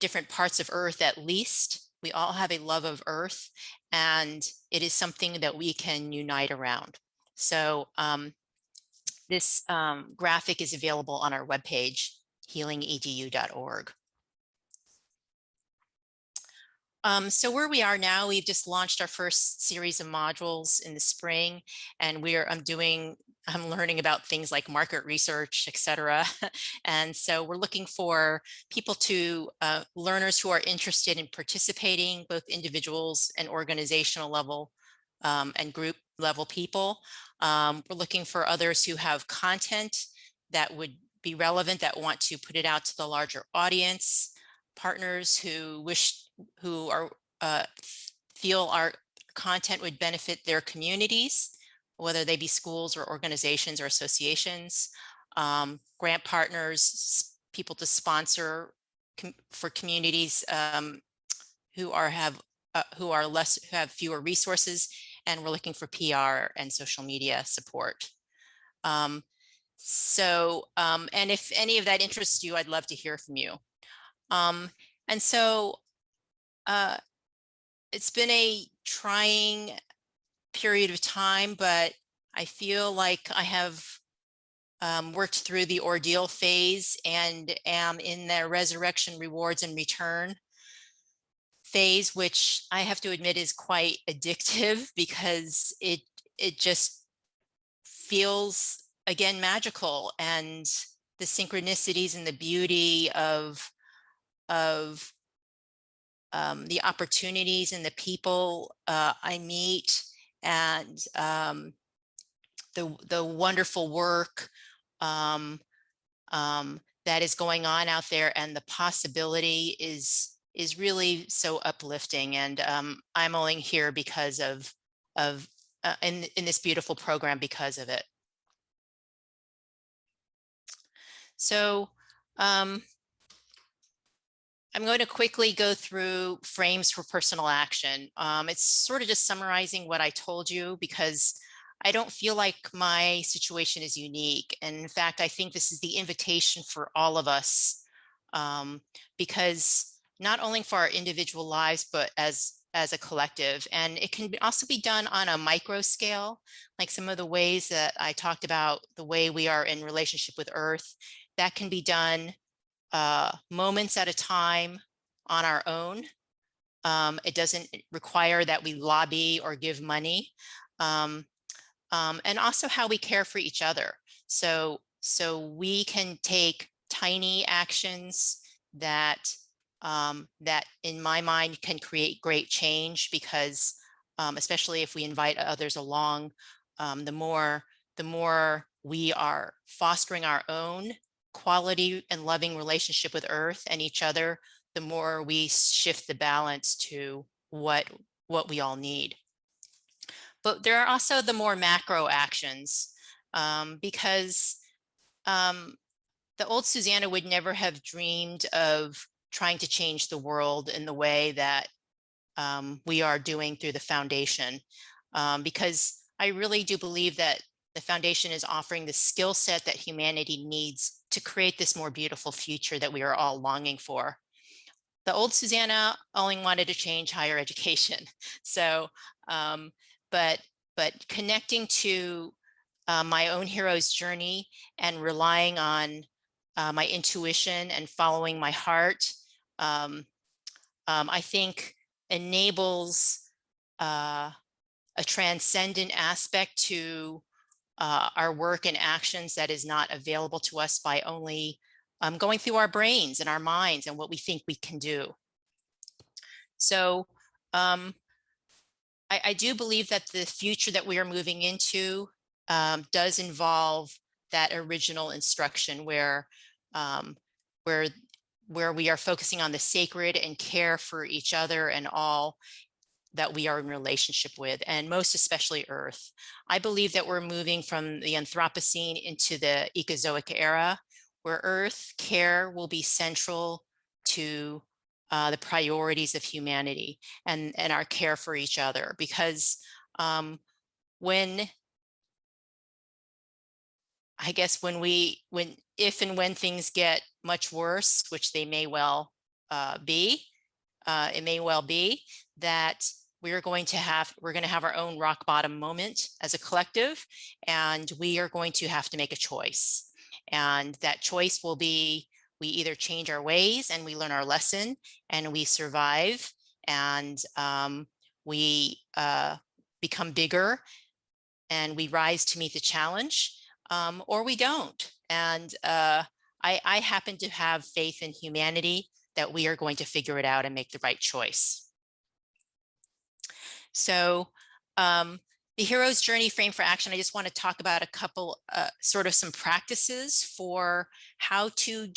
different parts of Earth at least. We all have a love of Earth, and it is something that we can unite around. So this graphic is available on our webpage, healingedu.org. So where we are now, we've just launched our first series of modules in the spring, and I'm learning about things like market research, et cetera. And so we're looking for people learners who are interested in participating, both individuals and organizational level and group level people. We're looking for others who have content that would be relevant, that want to put it out to the larger audience, partners who feel our content would benefit their communities, whether they be schools or organizations or associations, grant partners, people to sponsor for communities who have fewer resources, and we're looking for PR and social media support. And if any of that interests you, I'd love to hear from you. And so it's been a trying period of time, but I feel like I have worked through the ordeal phase and am in the resurrection, rewards, and return phase, which I have to admit is quite addictive, because it just feels, again, magical, and the synchronicities and the beauty of the opportunities and the people I meet, and the wonderful work that is going on out there, and the possibility is really so uplifting. And I'm only here because of in this beautiful program because of it. So I'm going to quickly go through frames for personal action. It's sort of just summarizing what I told you, because I don't feel like my situation is unique. And in fact, I think this is the invitation for all of us, because not only for our individual lives, but as a collective. And it can also be done on a micro scale, like some of the ways that I talked about, the way we are in relationship with Earth. That can be done moments at a time on our own. It doesn't require that we lobby or give money. and also how we care for each other. So we can take tiny actions that that in my mind can create great change, because especially if we invite others along, the more we are fostering our own quality and loving relationship with Earth and each other, the more we shift the balance to what we all need. But there are also the more macro actions, because the old Susanna would never have dreamed of trying to change the world in the way that we are doing through the foundation, because I really do believe that the foundation is offering the skill set that humanity needs to create this more beautiful future that we are all longing for. The old Susanna only wanted to change higher education. So, but connecting to my own hero's journey and relying on my intuition and following my heart, I think enables a transcendent aspect to our work and actions that is not available to us by only going through our brains and our minds and what we think we can do. So I do believe that the future that we are moving into does involve that original instruction where we are focusing on the sacred and care for each other and all that we are in relationship with, and most especially Earth. I believe that we're moving from the Anthropocene into the Ecozoic era, where Earth care will be central to the priorities of humanity and our care for each other. Because if and when things get much worse, which they may well be, it may well be that we're going to have our own rock bottom moment as a collective, and we are going to have to make a choice. And that choice will be, we either change our ways and we learn our lesson and we survive, and we become bigger and we rise to meet the challenge, or we don't. And I happen to have faith in humanity that we are going to figure it out and make the right choice. So the hero's journey frame for action, I just want to talk about a couple sort of some practices for how to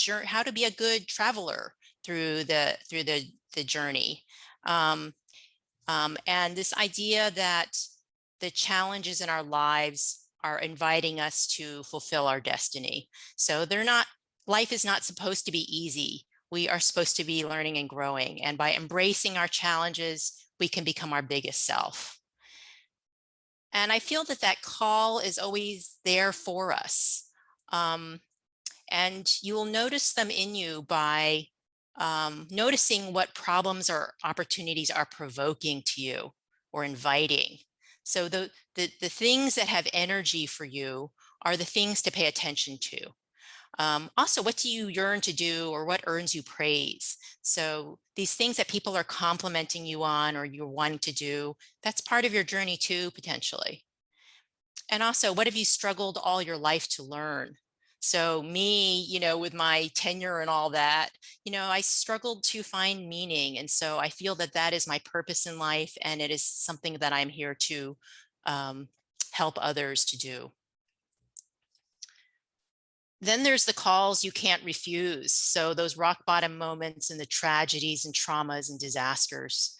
be a good traveler through the journey. And this idea that the challenges in our lives are inviting us to fulfill our destiny. So life is not supposed to be easy. We are supposed to be learning and growing. And by embracing our challenges, we can become our biggest self. And I feel that call is always there for us. And you will notice them in you by noticing what problems or opportunities are provoking to you or inviting. So the things that have energy for you are the things to pay attention to. Also, what do you yearn to do, or what earns you praise? So these things that people are complimenting you on or you're wanting to do, that's part of your journey too, potentially. And also, what have you struggled all your life to learn? So me, with my tenure and all that, I struggled to find meaning. And so I feel that is my purpose in life, and it is something that I'm here to help others to do. Then there's the calls you can't refuse. So those rock bottom moments and the tragedies and traumas and disasters.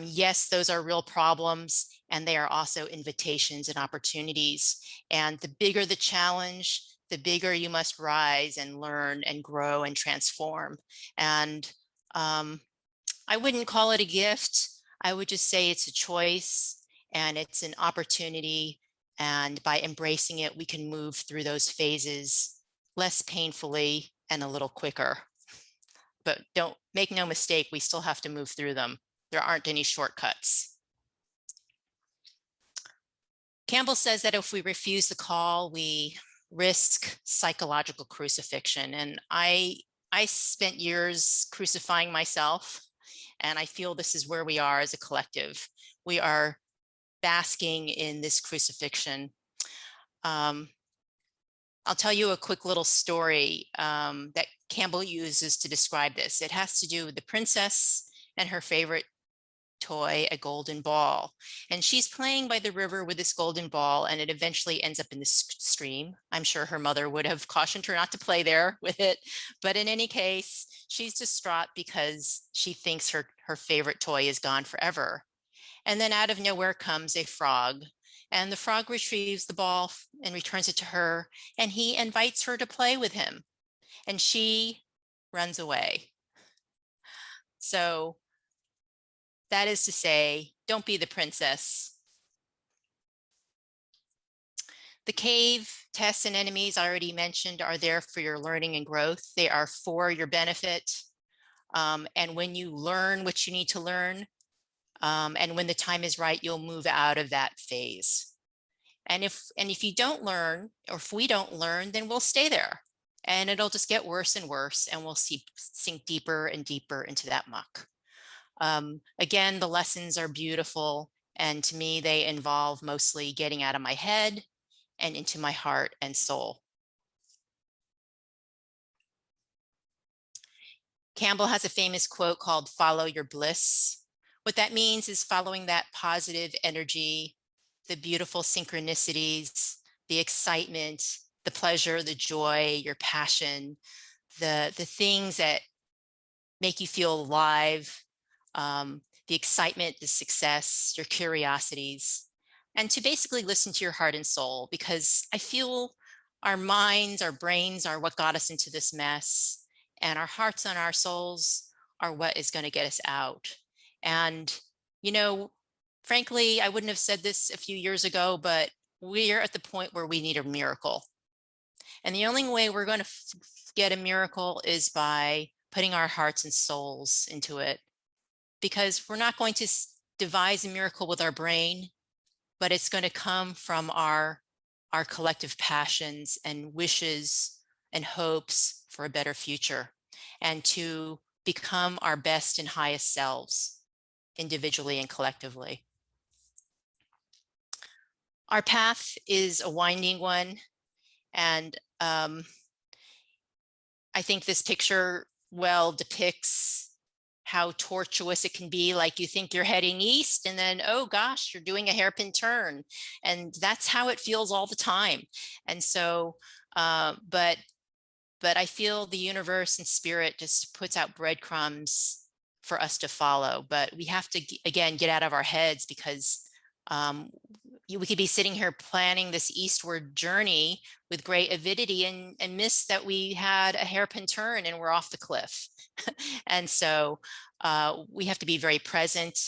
Yes, those are real problems, and they are also invitations and opportunities. And the bigger the challenge, the bigger you must rise and learn and grow and transform. And I wouldn't call it a gift. I would just say it's a choice and it's an opportunity. And by embracing it, we can move through those phases less painfully and a little quicker. But don't make no mistake, we still have to move through them. There aren't any shortcuts. Campbell says that if we refuse the call, we risk psychological crucifixion. And I spent years crucifying myself, and I feel this is where we are as a collective. We are basking in this crucifixion. I'll tell you a quick little story that Campbell uses to describe this. It has to do with the princess and her favorite toy, a golden ball. And she's playing by the river with this golden ball, and it eventually ends up in the stream. I'm sure her mother would have cautioned her not to play there with it. But in any case, she's distraught because she thinks her favorite toy is gone forever. And then out of nowhere comes a frog. And the frog retrieves the ball and returns it to her, and he invites her to play with him. And she runs away. So that is to say, don't be the princess. The cave, tests, and enemies I already mentioned are there for your learning and growth. They are for your benefit. And when you learn what you need to learn, and when the time is right, you'll move out of that phase. And if you don't learn, or if we don't learn, then we'll stay there. And it'll just get worse and worse, and we'll sink deeper and deeper into that muck. Again, the lessons are beautiful, and to me, they involve mostly getting out of my head and into my heart and soul. Campbell has a famous quote called "Follow your bliss." What that means is following that positive energy, the beautiful synchronicities, the excitement, the pleasure, the joy, your passion, the things that make you feel alive, the excitement, the success, your curiosities, and to basically listen to your heart and soul, because I feel our minds, our brains are what got us into this mess, and our hearts and our souls are what is going to get us out. And, you know, frankly, I wouldn't have said this a few years ago, but we're at the point where we need a miracle. And the only way we're going to get a miracle is by putting our hearts and souls into it, because we're not going to devise a miracle with our brain, but it's going to come from our collective passions and wishes and hopes for a better future, and to become our best and highest selves, individually and collectively. Our path is a winding one, and I think this picture well depicts how tortuous it can be. Like, you think you're heading east, and then, oh gosh, you're doing a hairpin turn. And that's how it feels all the time. And so, but I feel the universe and spirit just puts out breadcrumbs for us to follow. But we have to, again, get out of our heads, because we could be sitting here planning this eastward journey with great avidity and miss that we had a hairpin turn and we're off the cliff. And so we have to be very present.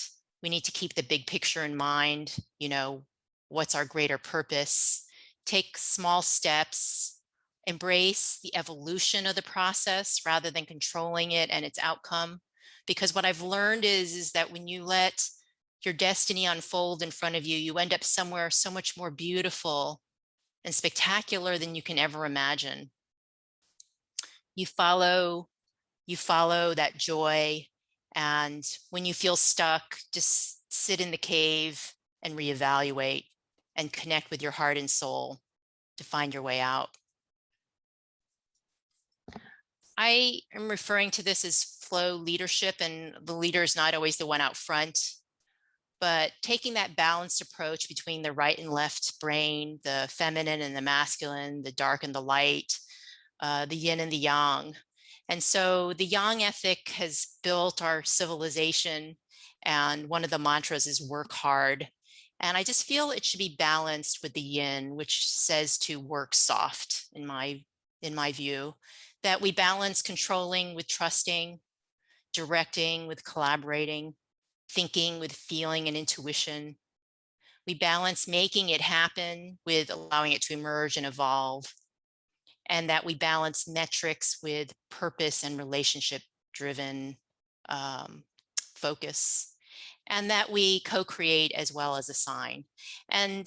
We need to keep the big picture in mind. You know, what's our greater purpose? Take small steps, embrace the evolution of the process rather than controlling it and its outcome. Because what I've learned is that when you let your destiny unfold in front of you, you end up somewhere so much more beautiful and spectacular than you can ever imagine. You follow that joy, and when you feel stuck, just sit in the cave and reevaluate and connect with your heart and soul to find your way out. I am referring to this as flow leadership, and the leader is not always the one out front, but taking that balanced approach between the right and left brain, the feminine and the masculine, the dark and the light, the yin and the yang. And so the yang ethic has built our civilization, and one of the mantras is work hard. And I just feel it should be balanced with the yin, which says to work soft, in my view, that we balance controlling with trusting, directing with collaborating, thinking with feeling and intuition. We balance making it happen with allowing it to emerge and evolve, and that we balance metrics with purpose and relationship-driven focus, and that we co-create as well as assign. And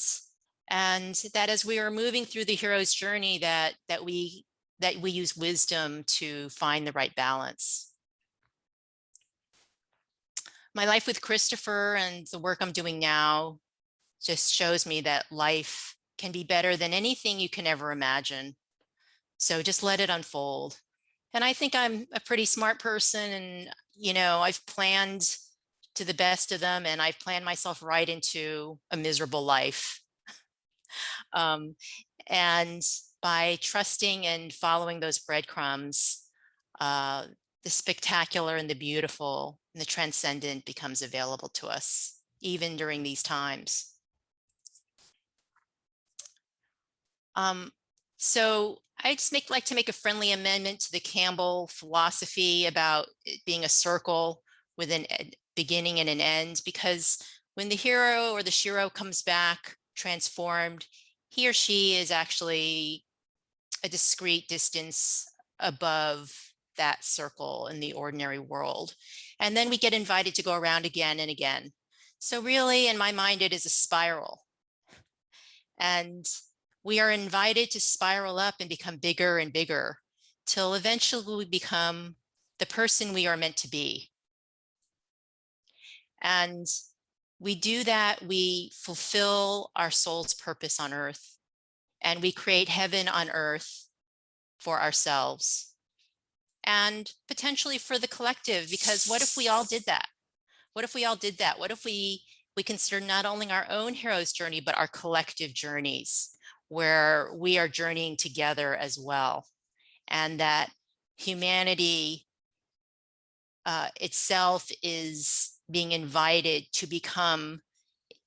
that as we are moving through the hero's journey, that we use wisdom to find the right balance. My life with Christopher and the work I'm doing now just shows me that life can be better than anything you can ever imagine. So just let it unfold. And I think I'm a pretty smart person, and, you know, I've planned to the best of them, and I've planned myself right into a miserable life. Um, and by trusting and following those breadcrumbs, uh, the spectacular and the beautiful and the transcendent becomes available to us, even during these times. So I just like to make a friendly amendment to the Campbell philosophy about it being a circle with a beginning and an end, because when the hero or the shiro comes back transformed, he or she is actually a discrete distance above that circle in the ordinary world. And then we get invited to go around again and again. So really, in my mind, it is a spiral. And we are invited to spiral up and become bigger and bigger till eventually we become the person we are meant to be. And we do that, we fulfill our soul's purpose on earth, and we create heaven on earth for ourselves and potentially for the collective, because what if we all did that? What if we all did that? What if we consider not only our own hero's journey, but our collective journeys, where we are journeying together as well, and that humanity itself is being invited to become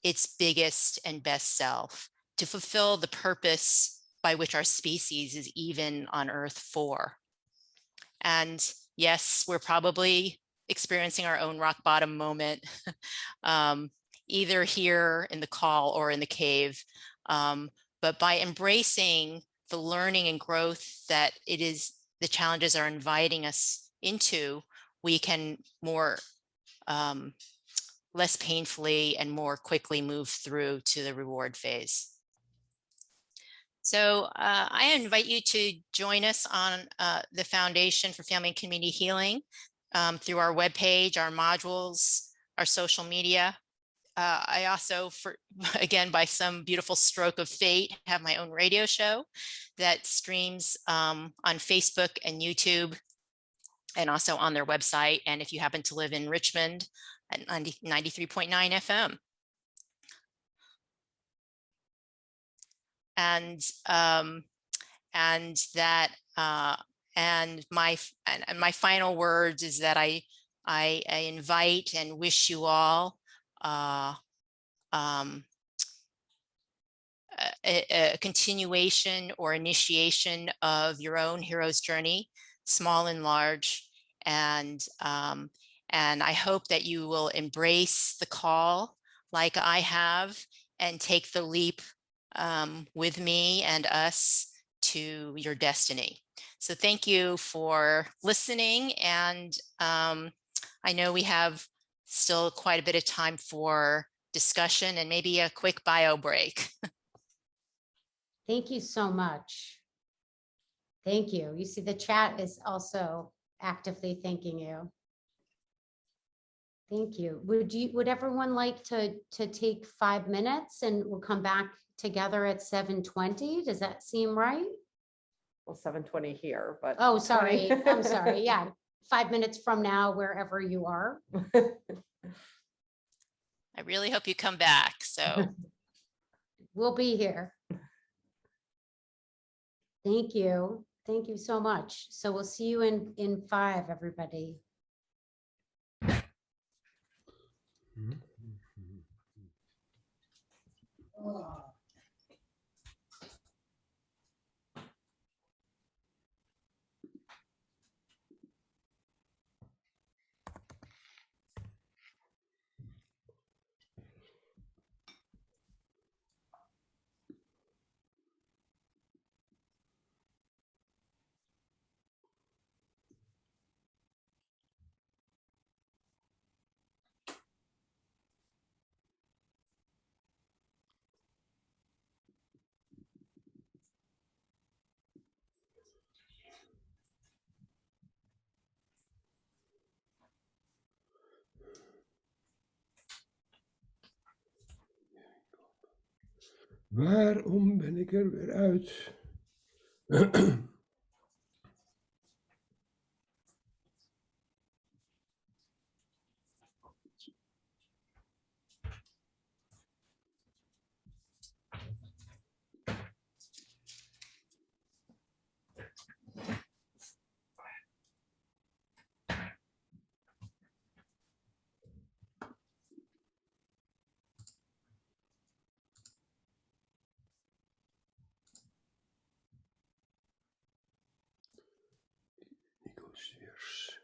its biggest and best self, to fulfill the purpose by which our species is even on Earth for. And yes, we're probably experiencing our own rock bottom moment, either here in the call or in the cave. But by embracing the learning and growth that it is, the challenges are inviting us into, we can more less painfully and more quickly move through to the reward phase. So I invite you to join us on the Foundation for Family and Community Healing through our webpage, our modules, our social media. I also, again, by some beautiful stroke of fate, have my own radio show that streams on Facebook and YouTube, and also on their website. And if you happen to live in Richmond, at 93.9 FM. And my final words is that I invite and wish you all a continuation or initiation of your own hero's journey, small and large, and I hope that you will embrace the call like I have and take the leap with me and us to your destiny. So thank you for listening, and I know we have still quite a bit of time for discussion and maybe a quick bio break. Thank you so much. Thank you. You see, the chat is also actively thanking you. Thank you. Would everyone like to take 5 minutes, and we'll come back together at 7:20? Does that seem right? Well, 7:20 here, but. Oh, sorry. I'm sorry. Yeah. 5 minutes from now, wherever you are. I really hope you come back. So We'll be here. Thank you. Thank you so much. So we'll see you in 5, everybody. Waarom ben ik er weer uit? Ecosfeers.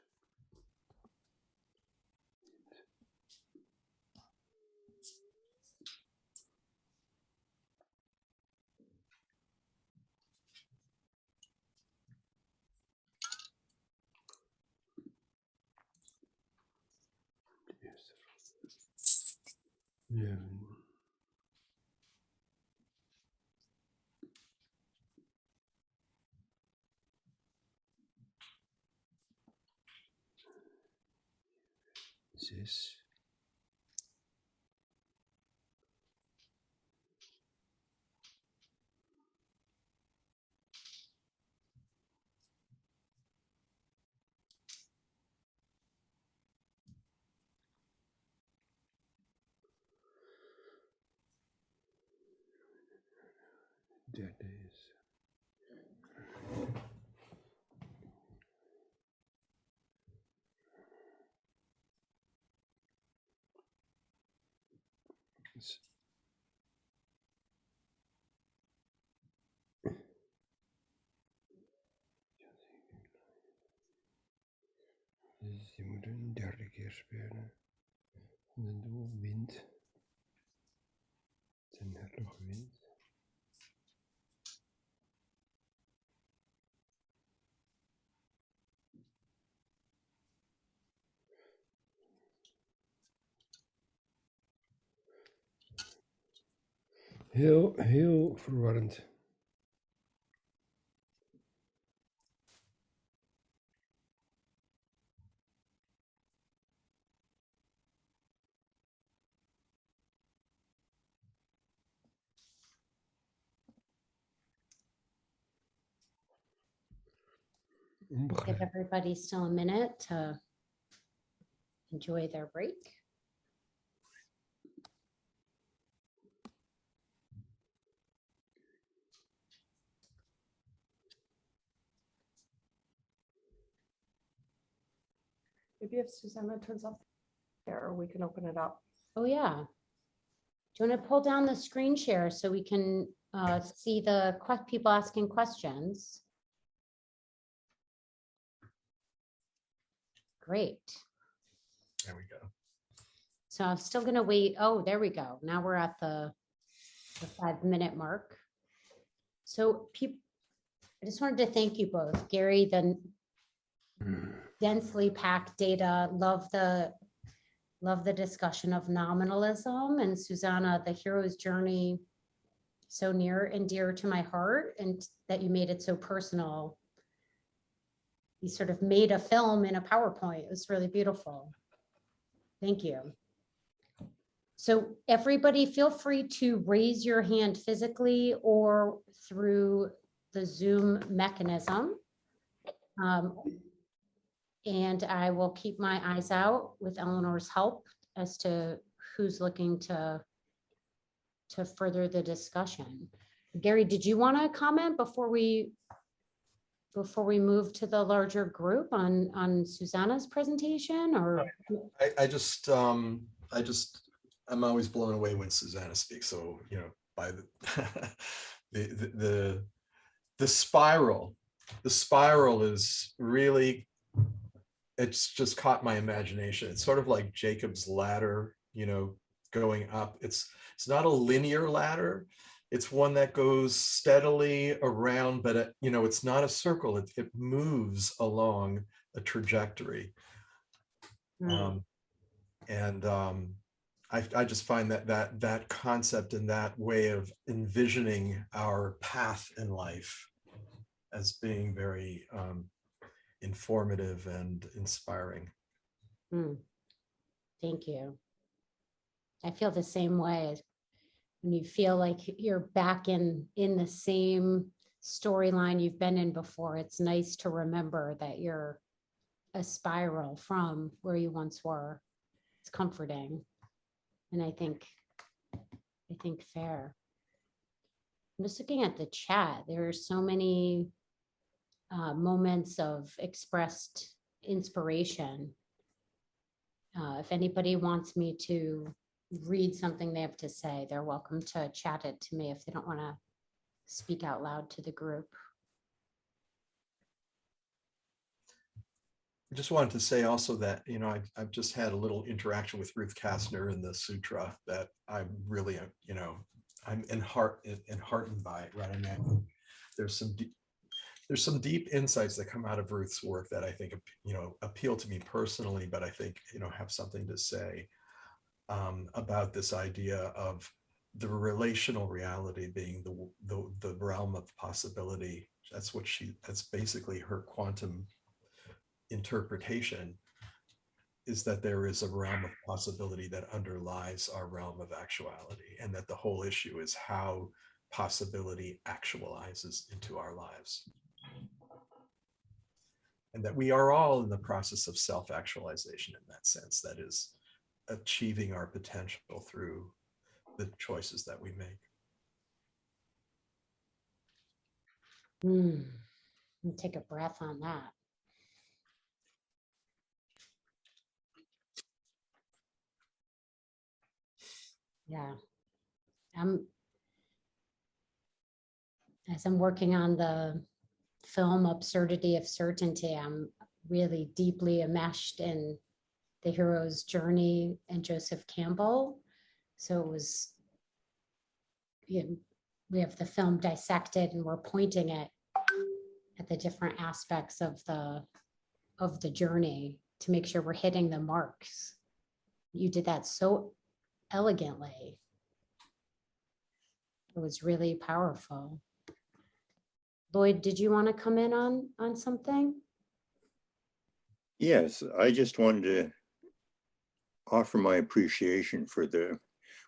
Ja. 6. Derde is 'Dus je moet een derde keer spelen. En dan doen we wind. En er nog wind. Heel verwarrend. Give everybody still a minute to enjoy their break. Maybe if Susanna turns off there, we can open it up. Oh, yeah. Do you want to pull down the screen share so we can see the people asking questions? Great. There we go. So I'm still going to wait. Oh, there we go. Now we're at the 5-minute mark. So I just wanted to thank you both. Gary, the densely packed data, love the discussion of nominalism, and Susanna, the hero's journey, so near and dear to my heart, and that you made it so personal. You sort of made a film in a PowerPoint. It was really beautiful. Thank you. So everybody feel free to raise your hand physically or through the Zoom mechanism. And I will keep my eyes out with Eleanor's help as to who's looking to further the discussion. Gary, did you want to comment before we move to the larger group on Susanna's presentation? Or I'm always blown away when Susanna speaks. So, you know, by the spiral is really, it's just caught my imagination. It's sort of like Jacob's ladder, you know, going up. It's not a linear ladder. It's one that goes steadily around, but you know, it's not a circle. It moves along a trajectory. I just find that concept and that way of envisioning our path in life as being very informative and inspiring. Thank you. I feel the same way. when you feel like you're back in the same storyline you've been in before, it's nice to remember that you're a spiral from where you once were. It's comforting. And I think fair. I'm just looking at the chat. There are so many moments of expressed inspiration. If anybody wants me to read something they have to say, they're welcome to chat it to me if they don't want to speak out loud to the group. I just wanted to say also that, you know, I've just had a little interaction with Ruth Kastner in the Sutra that I'm really, you know, I'm enheartened by it, right? I mean, there's some deep insights that come out of Ruth's work that I think, you know, appeal to me personally, but I think, you know, have something to say about this idea of the relational reality being the realm of possibility. That's basically her quantum interpretation, is that there is a realm of possibility that underlies our realm of actuality, and that the whole issue is how possibility actualizes into our lives. And that we are all in the process of self-actualization in that sense, that is achieving our potential through the choices that we make. Take a breath on that. Yeah. As I'm working on the film Absurdity of Certainty, I'm really deeply enmeshed in the hero's journey and Joseph Campbell. So it was, we have the film dissected and we're pointing it at the different aspects of the journey to make sure we're hitting the marks. You did that so elegantly. It was really powerful. Lloyd, did you want to come in on something? Yes, I just wanted to offer my appreciation for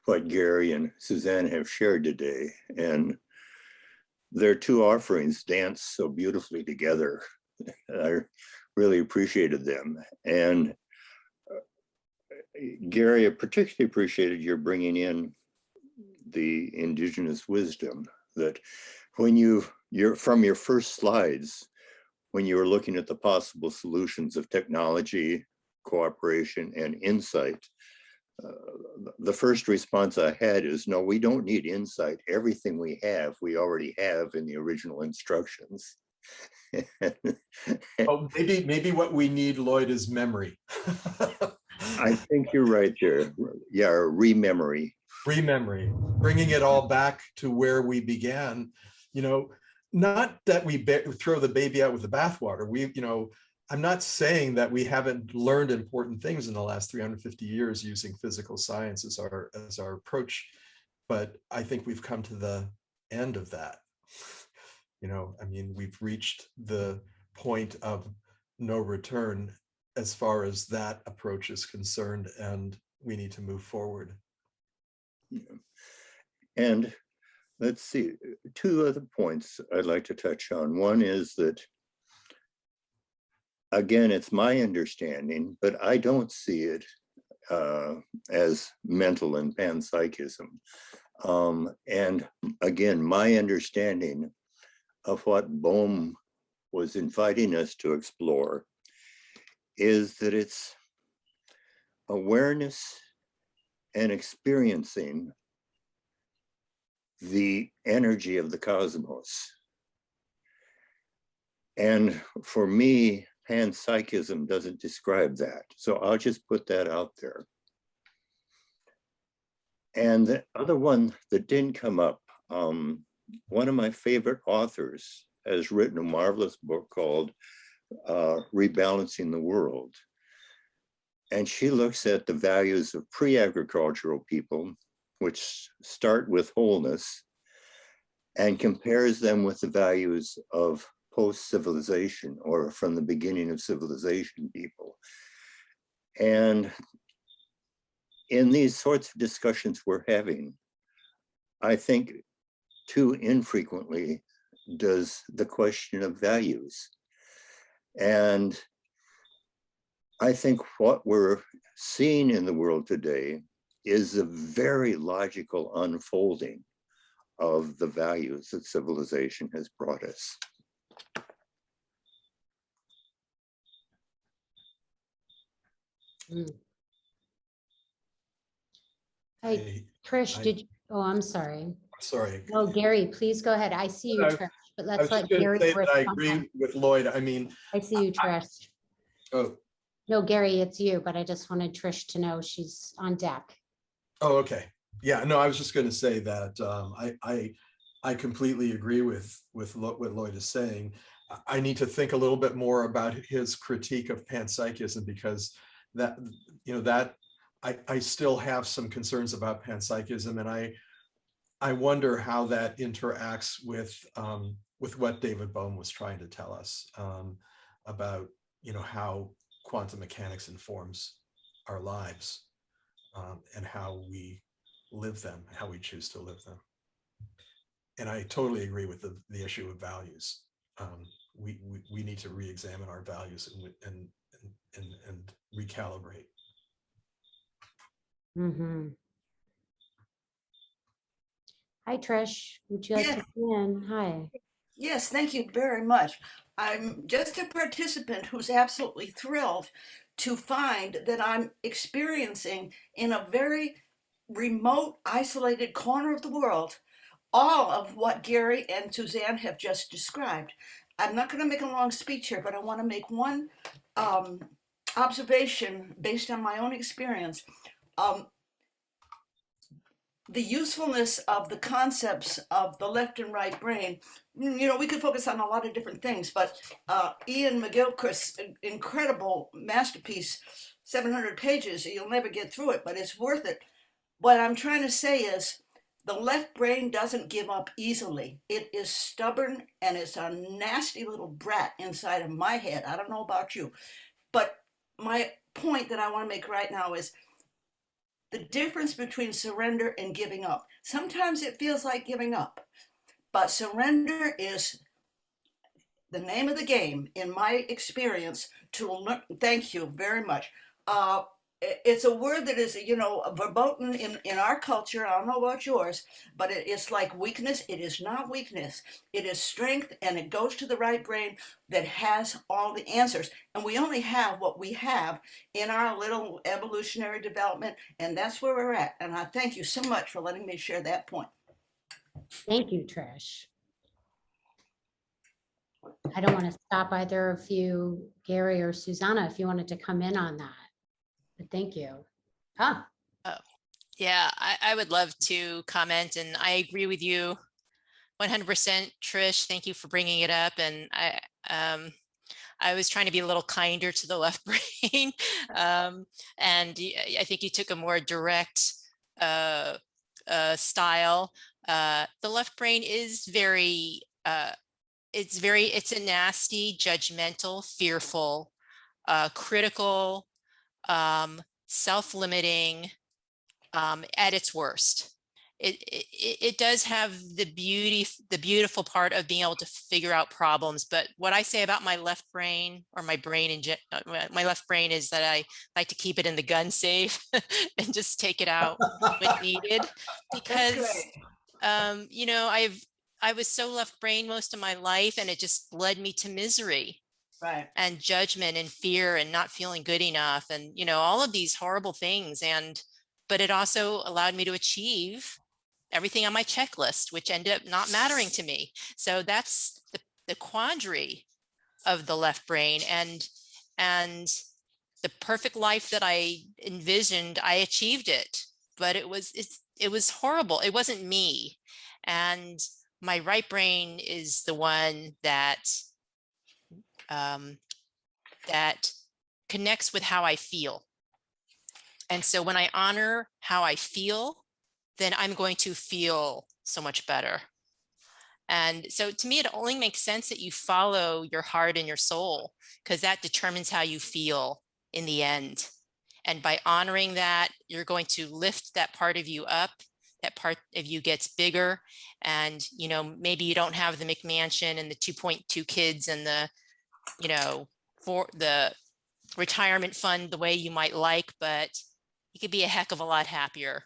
what Gary and Susanna have shared today. And their two offerings dance so beautifully together. I really appreciated them. And Gary, I particularly appreciated your bringing in the indigenous wisdom, that when you're from your first slides, when you were looking at the possible solutions of technology, cooperation, and insight, the first response I had is, no, we don't need insight. Everything we already have in the original instructions. Oh, maybe what we need, Lloyd, is memory. I think you're right there. Yeah, rememory. Rememory, bringing it all back to where we began. You know, not that we throw the baby out with the bathwater. I'm not saying that we haven't learned important things in the last 350 years using physical science as our approach, but I think we've come to the end of that. You know, I mean, we've reached the point of no return as far as that approach is concerned, and we need to move forward. Yeah. And let's see, two other points I'd like to touch on. One is that, again, it's my understanding, but I don't see it as mental and panpsychism. And again, my understanding of what Bohm was inviting us to explore is that it's awareness and experiencing the energy of the cosmos. And for me, panpsychism doesn't describe that. So I'll just put that out there. And the other one that didn't come up, one of my favorite authors has written a marvelous book called Rebalancing the World. And she looks at the values of pre-agricultural people, which start with wholeness, and compares them with the values of post-civilization, or from the beginning of civilization people. And in these sorts of discussions we're having, I think too infrequently does the question of values. And I think what we're seeing in the world today is a very logical unfolding of the values that civilization has brought us. Hi, Trish, oh, I'm sorry. Sorry. No, Gary, please go ahead. I see you, I- Trish, but I let's was just let going Gary. to say that I respond. agree with Lloyd. I mean, I see you, Trish. oh, No, Gary, it's you, but I just wanted Trish to know she's on deck. oh, okay. Yeah, no, I was just going to say that I completely agree with what Lloyd is saying. I need to think a little bit more about his critique of panpsychism, because that, you know, that I still have some concerns about panpsychism, and I wonder how that interacts with what David Bohm was trying to tell us about, you know, how quantum mechanics informs our lives and how we live them, how we choose to live them. And I totally agree with the issue of values. We need to re-examine our values and recalibrate. Mm-hmm. Hi, Trish. Would you like Yeah. to come in? Hi. Yes, thank you very much. I'm just a participant who's absolutely thrilled to find that I'm experiencing in a very remote, isolated corner of the world all of what Gary and Suzanne have just described. I'm not going to make a long speech here, but I want to make one observation based on my own experience. The usefulness of the concepts of the left and right brain, you know, we could focus on a lot of different things, but Ian McGilchrist's incredible masterpiece, 700 pages, you'll never get through it, but it's worth it. What I'm trying to say is the left brain doesn't give up easily. It is stubborn, and it's a nasty little brat inside of my head. I don't know about you, but my point that I want to make right now is the difference between surrender and giving up. Sometimes it feels like giving up, but surrender is the name of the game in my experience to learn. Thank you very much. It's a word that is, you know, verboten in our culture. I don't know about yours, but it's like weakness. It is not weakness. It is strength, and it goes to the right brain that has all the answers. And we only have what we have in our little evolutionary development, and that's where we're at. And I thank you so much for letting me share that point. Thank you, Trish. I don't want to stop either of you, Gary or Susanna, if you wanted to come in on that. But thank you. Ah, Yeah, I would love to comment, and I agree with you 100%, Trish. Thank you for bringing it up. And I was trying to be a little kinder to the left brain. And I think you took a more direct style. The left brain is very, it's a nasty, judgmental, fearful, critical, self-limiting, at its worst. It does have the beautiful part of being able to figure out problems. But what I say about my left brain, or my brain my left brain, is that I like to keep it in the gun safe and just take it out when needed, because you know, I was so left brain most of my life, and it just led me to misery. Right. And judgment and fear and not feeling good enough, and, you know, all of these horrible things. But it also allowed me to achieve everything on my checklist, which ended up not mattering to me. So that's the quandary of the left brain. And the perfect life that I envisioned, I achieved it, but it was horrible. It wasn't me. And my right brain is the one that that connects with how I feel. And so when I honor how I feel, then I'm going to feel so much better. And so to me, it only makes sense that you follow your heart and your soul, because that determines how you feel in the end. And by honoring that, you're going to lift that part of you up that part of you gets bigger, and maybe you don't have the McMansion and the 2.2 kids and the for the retirement fund the way you might like, but you could be a heck of a lot happier,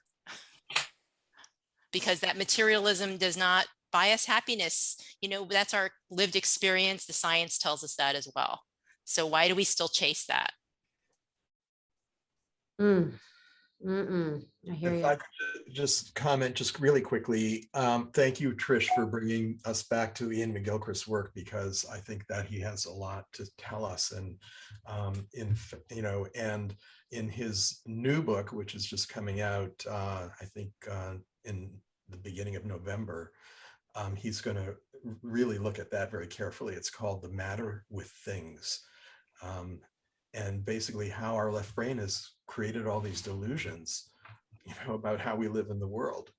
because that materialism does not buy us happiness. That's our lived experience. The science tells us that as well. So why do we still chase that? I hear If you. I could just comment just really quickly, thank you, Trish, for bringing us back to Ian McGilchrist's work, because I think that he has a lot to tell us. And and in his new book, which is just coming out, I think in the beginning of November, he's going to really look at that very carefully. It's called The Matter with Things. And basically how our left brain has created all these delusions, about how we live in the world,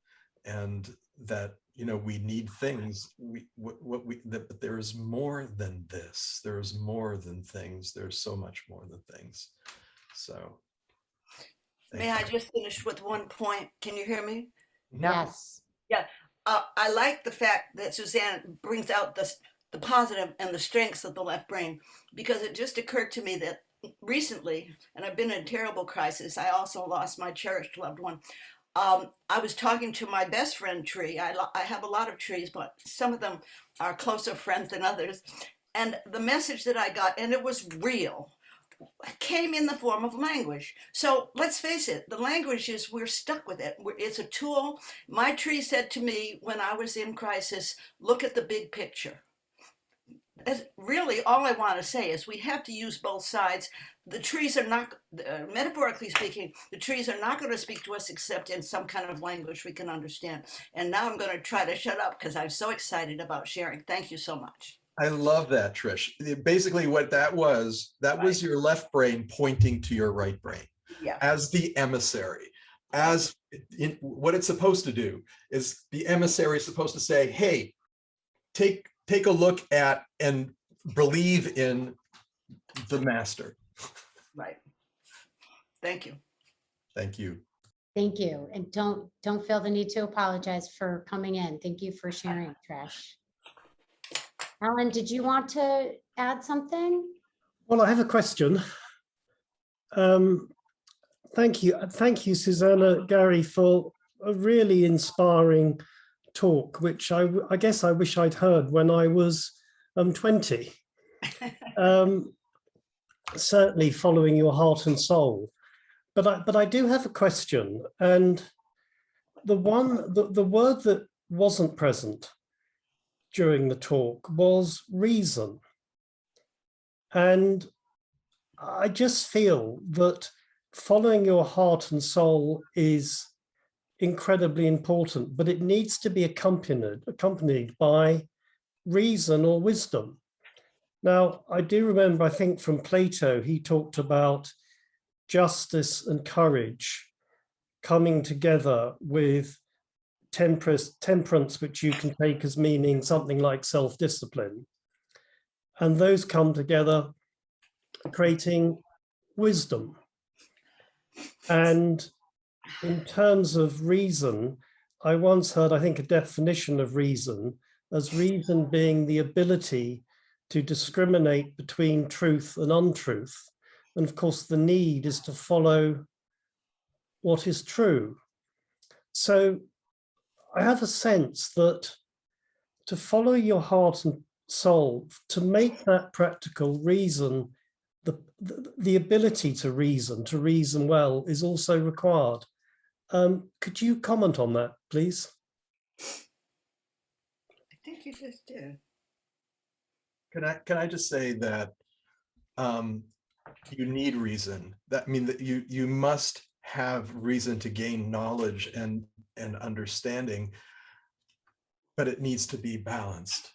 and that, we need things. But there is more than this. There is more than things. There's so much more than things. So. May I just finish with one point? Can you hear me? Yes. Yeah. I like the fact that Susanna brings out the positive and the strengths of the left brain, because it just occurred to me that recently, and I've been in a terrible crisis, I also lost my cherished loved one. I was talking to my best friend tree. I have a lot of trees, but some of them are closer friends than others. And the message that I got, and it was real, came in the form of language. So let's face it, the language is, we're stuck with it. It's a tool. My tree said to me when I was in crisis, look at the big picture. That's really all I want to say is we have to use both sides. The trees are not, metaphorically speaking, the trees are not going to speak to us except in some kind of language we can understand. And now I'm going to try to shut up because I'm so excited about sharing. Thank you so much. I love that, Trish. Basically what that was your left brain pointing to your right brain, Yeah, as the emissary. As what it's supposed to do is, the emissary is supposed to say, hey, take a look at and believe in the master. right. Thank you. Thank you. Thank you. And don't feel the need to apologize for coming in. Thank you for sharing, Trish. Alan, did you want to add something? Well, I have a question. Thank you, Susanna, Gary, for a really inspiring talk, which I guess I wish I'd heard when I was 20. Certainly following your heart and soul. But I do have a question, and the word that wasn't present during the talk was reason. And I just feel that following your heart and soul is incredibly important, but it needs to be accompanied by reason or wisdom. Now, I do remember, I think from Plato, he talked about justice and courage coming together with temperance, which you can take as meaning something like self-discipline. And those come together, creating wisdom. And in terms of reason, I once heard, I think, a definition of reason as reason being the ability to discriminate between truth and untruth. And of course, the need is to follow what is true. So I have a sense that to follow your heart and soul, to make that practical, reason, the ability to reason well is also required. Could you comment on that, please? I think you just did. Can I just say that you need reason? That that you must have reason to gain knowledge and understanding, but it needs to be balanced.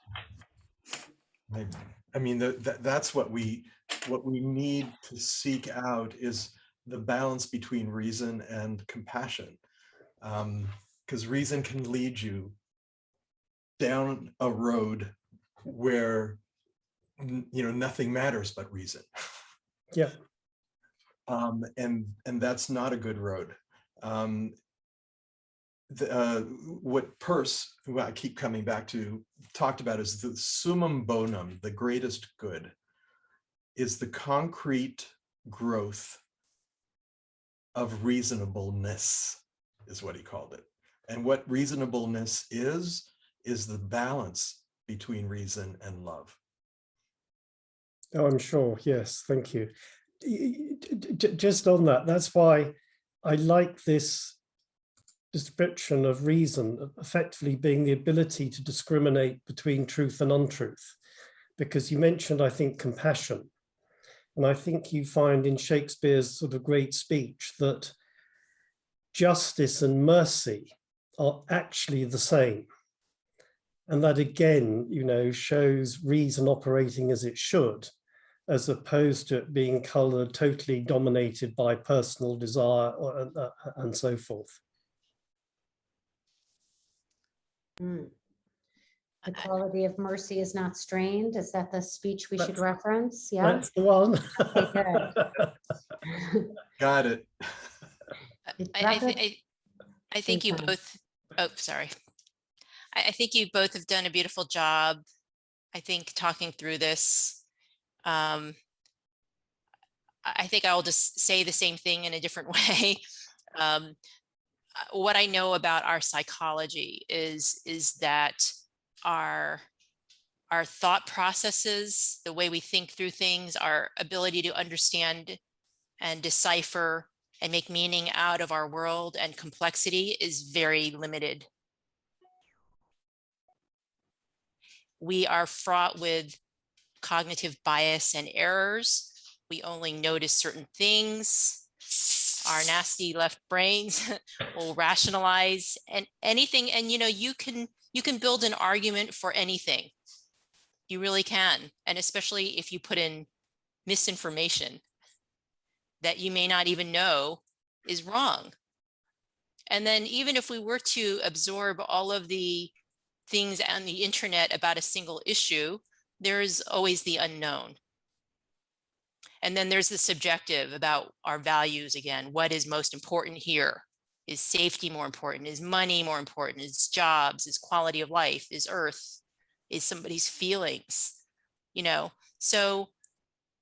I mean, that's what we need to seek out, is the balance between reason and compassion, because reason can lead you down a road where nothing matters but reason. Yeah. And that's not a good road. what Peirce, who I keep coming back to, talked about is the summum bonum, the greatest good, is the concrete growth of reasonableness, is what he called it. And what reasonableness is the balance between reason and love. Oh, I'm sure. Yes, thank you. Just on that, that's why I like this description of reason effectively being the ability to discriminate between truth and untruth, because you mentioned, I think, compassion. And I think you find in Shakespeare's sort of great speech that justice and mercy are actually the same. And that again, you know, shows reason operating as it should, as opposed to it being colored, totally dominated by personal desire and so forth. The quality of mercy is not strained. Is that the speech we should reference? Yeah. That's the one. Okay, good. Got it. I think you both, oh, sorry. I think you both have done a beautiful job, I think, talking through this. I think I'll just say the same thing in a different way. What I know about our psychology is that our thought processes, the way we think through things, our ability to understand and decipher and make meaning out of our world and complexity is very limited. We are fraught with cognitive bias and errors. We only notice certain things. Our nasty left brains will rationalize and anything. And you know, you can build an argument for anything. You really can. And especially if you put in misinformation that you may not even know is wrong. And then even if we were to absorb all of the things on the internet about a single issue, there is always the unknown. And then there's the subjective about our values again. What is most important here? Is safety more important? Is money more important? Is jobs? Is quality of life? Is earth? Is somebody's feelings? You know, so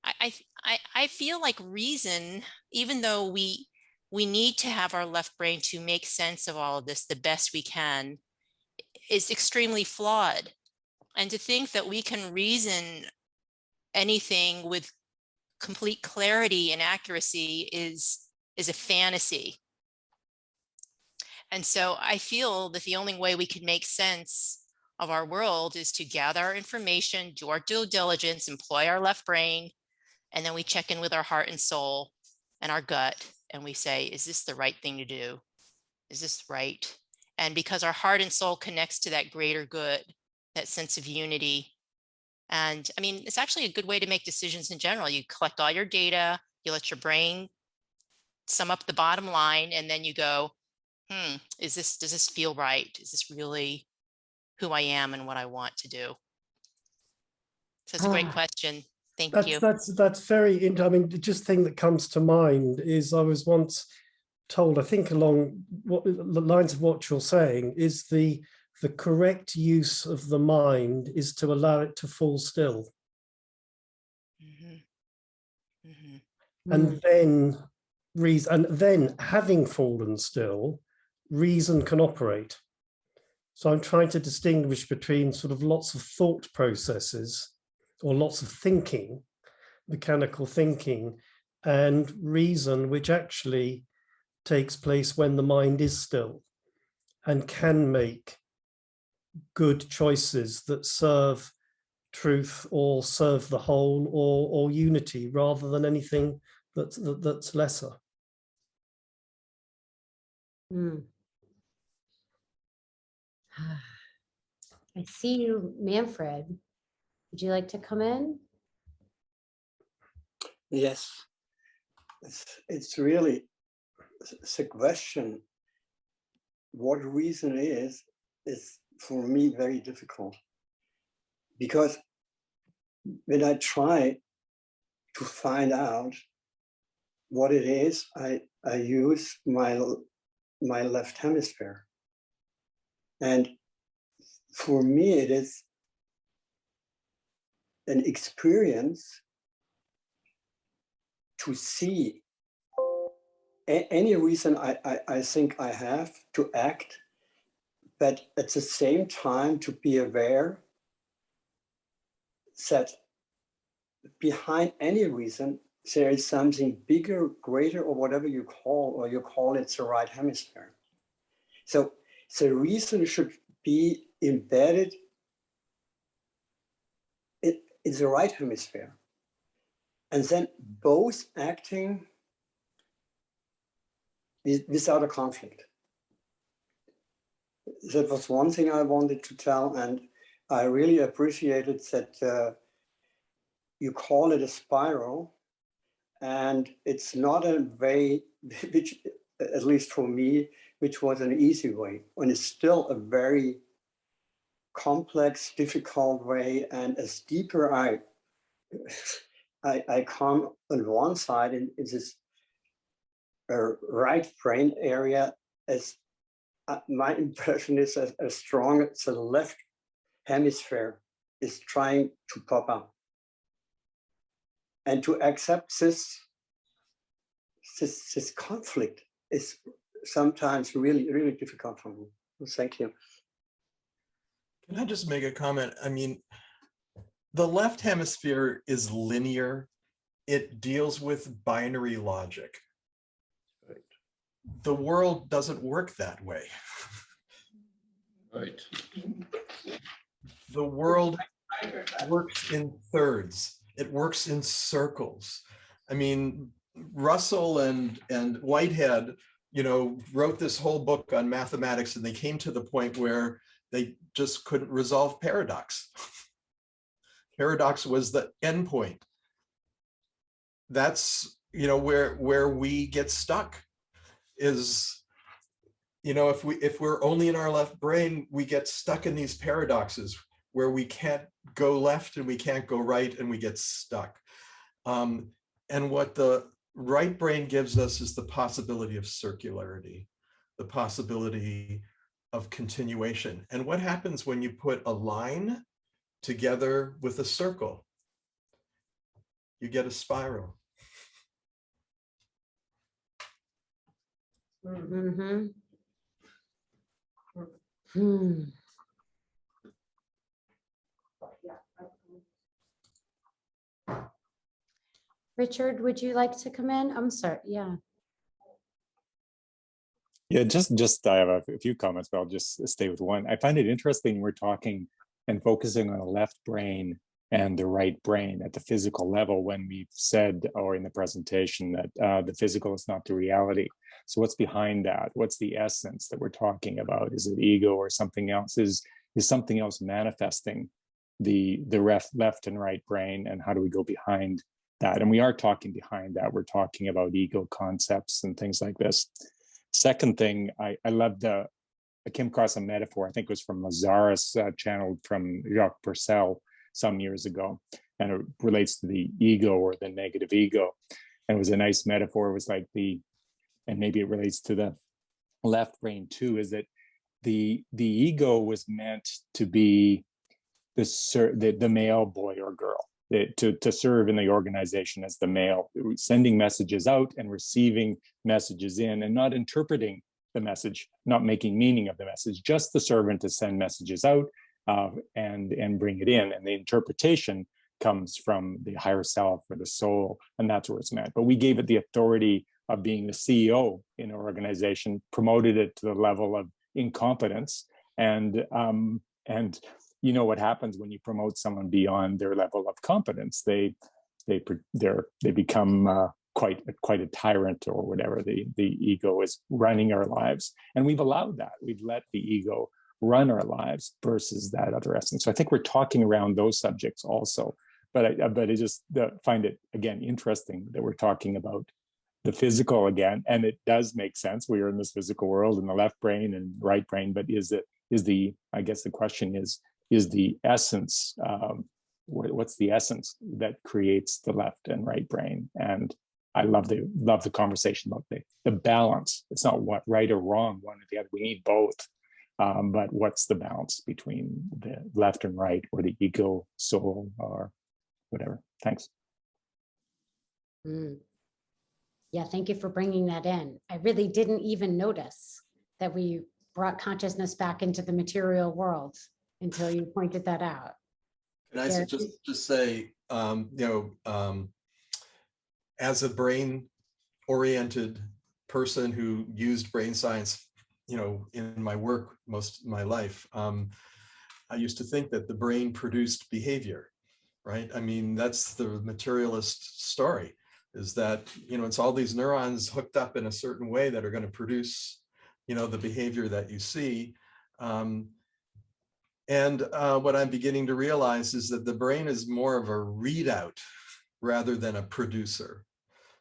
I feel like reason, even though we need to have our left brain to make sense of all of this the best we can, is extremely flawed. And to think that we can reason anything with complete clarity and accuracy is a fantasy. And so I feel that the only way we can make sense of our world is to gather our information, do our due diligence, employ our left brain, and then we check in with our heart and soul and our gut, and we say, is this the right thing to do? Is this right? And because our heart and soul connects to that greater good, that sense of unity. And I mean, it's actually a good way to make decisions in general. You collect all your data, you let your brain sum up the bottom line, and then you go, does this feel right? Is this really who I am and what I want to do? So it's a great question. Thank you. That's very interesting. I mean, just thing that comes to mind is I was once told, I think along the lines of what you're saying, is the correct use of the mind is to allow it to fall still. And then having fallen still, reason can operate. So I'm trying to distinguish between sort of lots of thought processes or lots of thinking, mechanical thinking, and reason, which actually takes place when the mind is still and can make good choices that serve truth or serve the whole or unity rather than anything that's lesser. I see you, Manfred. Would you like to come in? Yes, it's really a question. What reason is for me very difficult, because when I try to find out what it is, I use my left hemisphere. And for me, it is an experience to see any reason I think I have to act, but at the same time to be aware that behind any reason, there is something bigger, greater, or whatever you call it the right hemisphere. So the reason should be embedded in the right hemisphere. And then both acting without a conflict. That was one thing I wanted to tell, and I really appreciated that you call it a spiral, and it's not a way which, at least for me, which was an easy way, and it's still a very complex, difficult way. And as deeper I come on one side in this right brain area, as my impression is as strong as the left hemisphere is trying to pop up. And to accept this conflict is sometimes really, really difficult for me. Thank you. Can I just make a comment? I mean, the left hemisphere is linear. It deals with binary logic. The world doesn't work that way. Right. The world works in thirds. It works in circles. I mean, Russell and Whitehead, wrote this whole book on mathematics, and they came to the point where they just couldn't resolve paradox. Paradox was the end point. That's, where we get stuck is, if we're only in our left brain, we get stuck in these paradoxes where we can't go left and we can't go right, and we get stuck. And what the right brain gives us is the possibility of circularity, the possibility of continuation. And what happens when you put a line together with a circle? You get a spiral. Mm-hmm. Hmm. Richard, would you like to come in? I'm sorry. Yeah. Yeah, just I have a few comments, but I'll just stay with one. I find it interesting we're talking and focusing on the left brain and the right brain at the physical level, when we've said, or in the presentation, that the physical is not the reality. So what's behind that? What's the essence that we're talking about? Is it ego or something else? Is something else manifesting the left and right brain, and how do we go behind that? And we are talking behind that. We're talking about ego concepts and things like this. Second thing, I loved I came across a metaphor, I think it was from Lazarus, channeled from Jacques Purcell some years ago, and it relates to the ego or the negative ego. And it was a nice metaphor. It was like and maybe it relates to the left brain too, is that the ego was meant to be the male boy or girl, to serve in the organization as the male, sending messages out and receiving messages in, and not interpreting the message, not making meaning of the message, just the servant to send messages out and bring it in. And the interpretation comes from the higher self or the soul, and that's where it's meant. But we gave it the authority of being the CEO in an organization, promoted it to the level of incompetence, and you know what happens when you promote someone beyond their level of competence. They become quite a tyrant or whatever. The ego is running our lives, and we've allowed that. We've let the ego run our lives versus that other essence. So I think we're talking around those subjects also. But I just find it again interesting that we're talking about the physical again, and it does make sense. We are in this physical world in the left brain and right brain, but I guess the question is the essence, what's the essence that creates the left and right brain? And I love the conversation about the balance. It's not what right or wrong, one or the other. We need both. But what's the balance between the left and right, or the ego, soul, or whatever? Thanks. Mm. Yeah, thank you for bringing that in. I really didn't even notice that we brought consciousness back into the material world until you pointed that out. Can I Gary? just say, as a brain-oriented person who used brain science, in my work most of my life, I used to think that the brain produced behavior, right? I mean, that's the materialist story, is that, it's all these neurons hooked up in a certain way that are going to produce, the behavior that you see. What I'm beginning to realize is that the brain is more of a readout rather than a producer,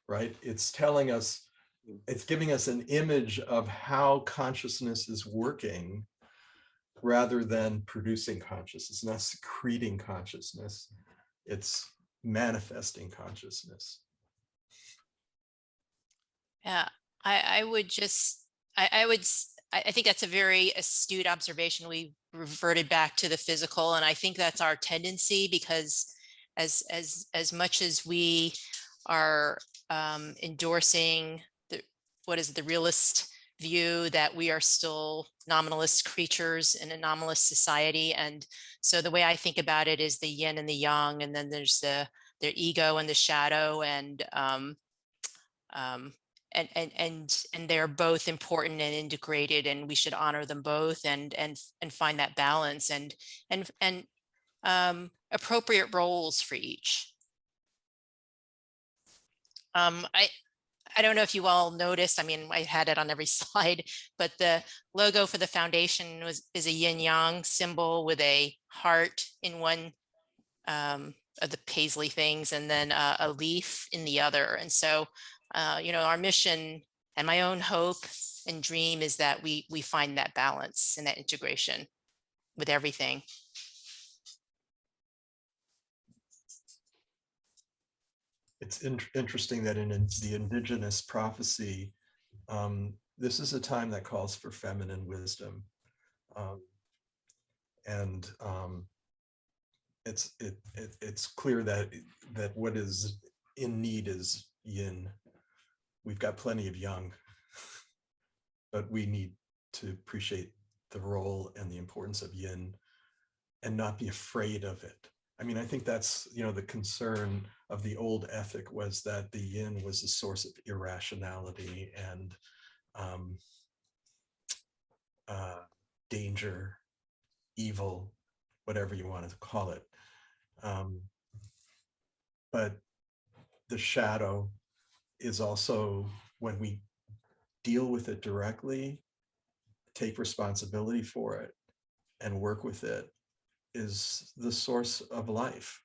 right? It's telling us, it's giving us an image of how consciousness is working rather than producing consciousness, not secreting consciousness. It's manifesting consciousness. Yeah, I would just, I think that's a very astute observation. We reverted back to the physical, and I think that's our tendency, because as much as we are endorsing the realist view that we are still nominalist creatures in a nominalist society. And so the way I think about it is the yin and the yang, and then there's their ego and the shadow, and they're both important and integrated, and we should honor them both and find that balance and appropriate roles for each. I don't know if you all noticed, I mean, I had it on every slide, but the logo for the foundation is a yin yang symbol with a heart in one of the paisley things, and then a leaf in the other. And so, our mission and my own hope and dream is that we find that balance and that integration with everything. It's interesting that in the indigenous prophecy, this is a time that calls for feminine wisdom. It's clear that what is in need is yin. We've got plenty of yang, but we need to appreciate the role and the importance of yin and not be afraid of it. I mean, I think that's, the concern of the old ethic was that the yin was a source of irrationality and danger, evil, whatever you want to call it. But the shadow is also, when we deal with it directly, take responsibility for it and work with it, is the source of life.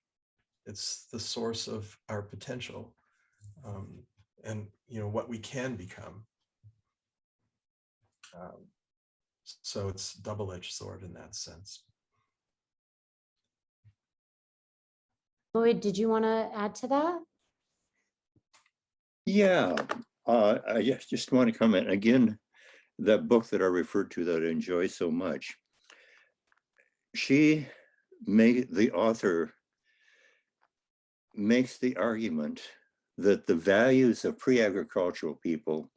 It's the source of our potential, and what we can become. So it's a double-edged sword in that sense. Lloyd, did you want to add to that? Yeah, I just want to comment again, that book that I referred to that I enjoy so much. The author makes the argument that the values of pre-agricultural people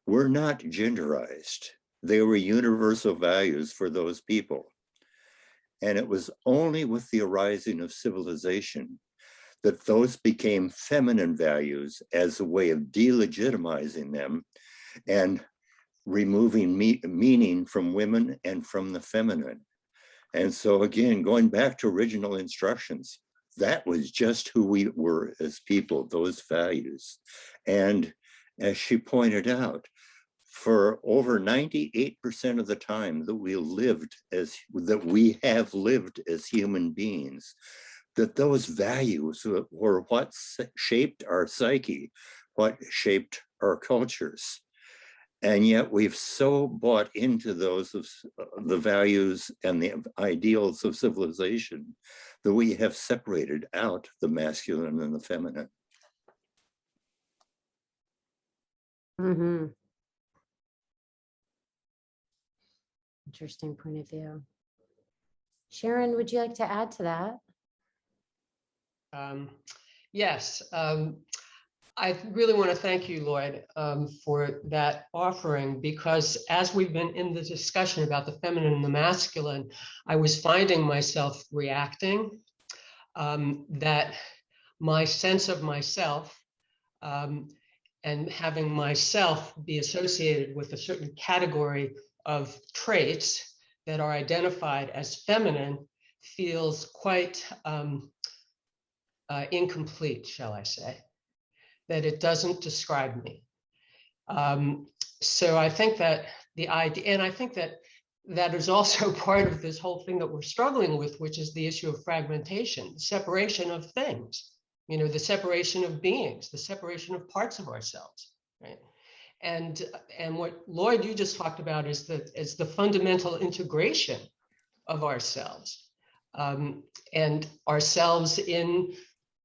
were not genderized. They were universal values for those people. And it was only with the arising of civilization that those became feminine values as a way of delegitimizing them and removing meaning from women and from the feminine. And so again, going back to original instructions, that was just who we were as people, those values. And as she pointed out, for over 98% of the time that we have lived as human beings, that those values were what shaped our psyche, what shaped our cultures. And yet we've so bought into those of the values and the ideals of civilization that we have separated out the masculine and the feminine. Mm-hmm. Interesting point of view. Sharon, would you like to add to that? Yes, I really want to thank you, Lloyd, for that offering, because as we've been in the discussion about the feminine and the masculine, I was finding myself reacting, that my sense of myself and having myself be associated with a certain category of traits that are identified as feminine feels quite incomplete, shall I say, that it doesn't describe me. So I think that the idea, and I think that that is also part of this whole thing that we're struggling with, which is the issue of fragmentation, separation of things, you know, the separation of beings, the separation of parts of ourselves, right? And what Lloyd, you just talked about is the fundamental integration of ourselves, and ourselves in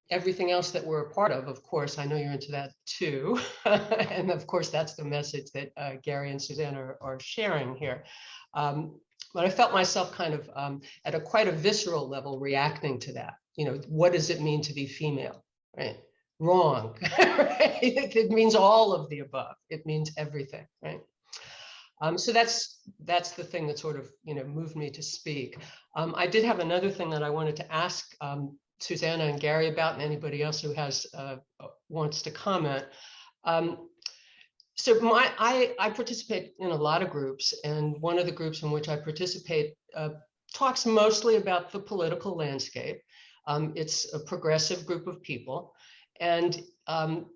everything else that we're a part of. Of course, I know you're into that too. And of course, that's the message that Gary and Susanna are sharing here. But I felt myself kind of at a quite a visceral level reacting to that. You know, what does it mean to be female, right? Wrong, right? It means all of the above. It means everything, right? So that's the thing that sort of, you know, moved me to speak. I did have another thing that I wanted to ask Susanna and Gary about, and anybody else who has wants to comment. So I participate in a lot of groups, and one of the groups in which I participate talks mostly about the political landscape. It's a progressive group of people, and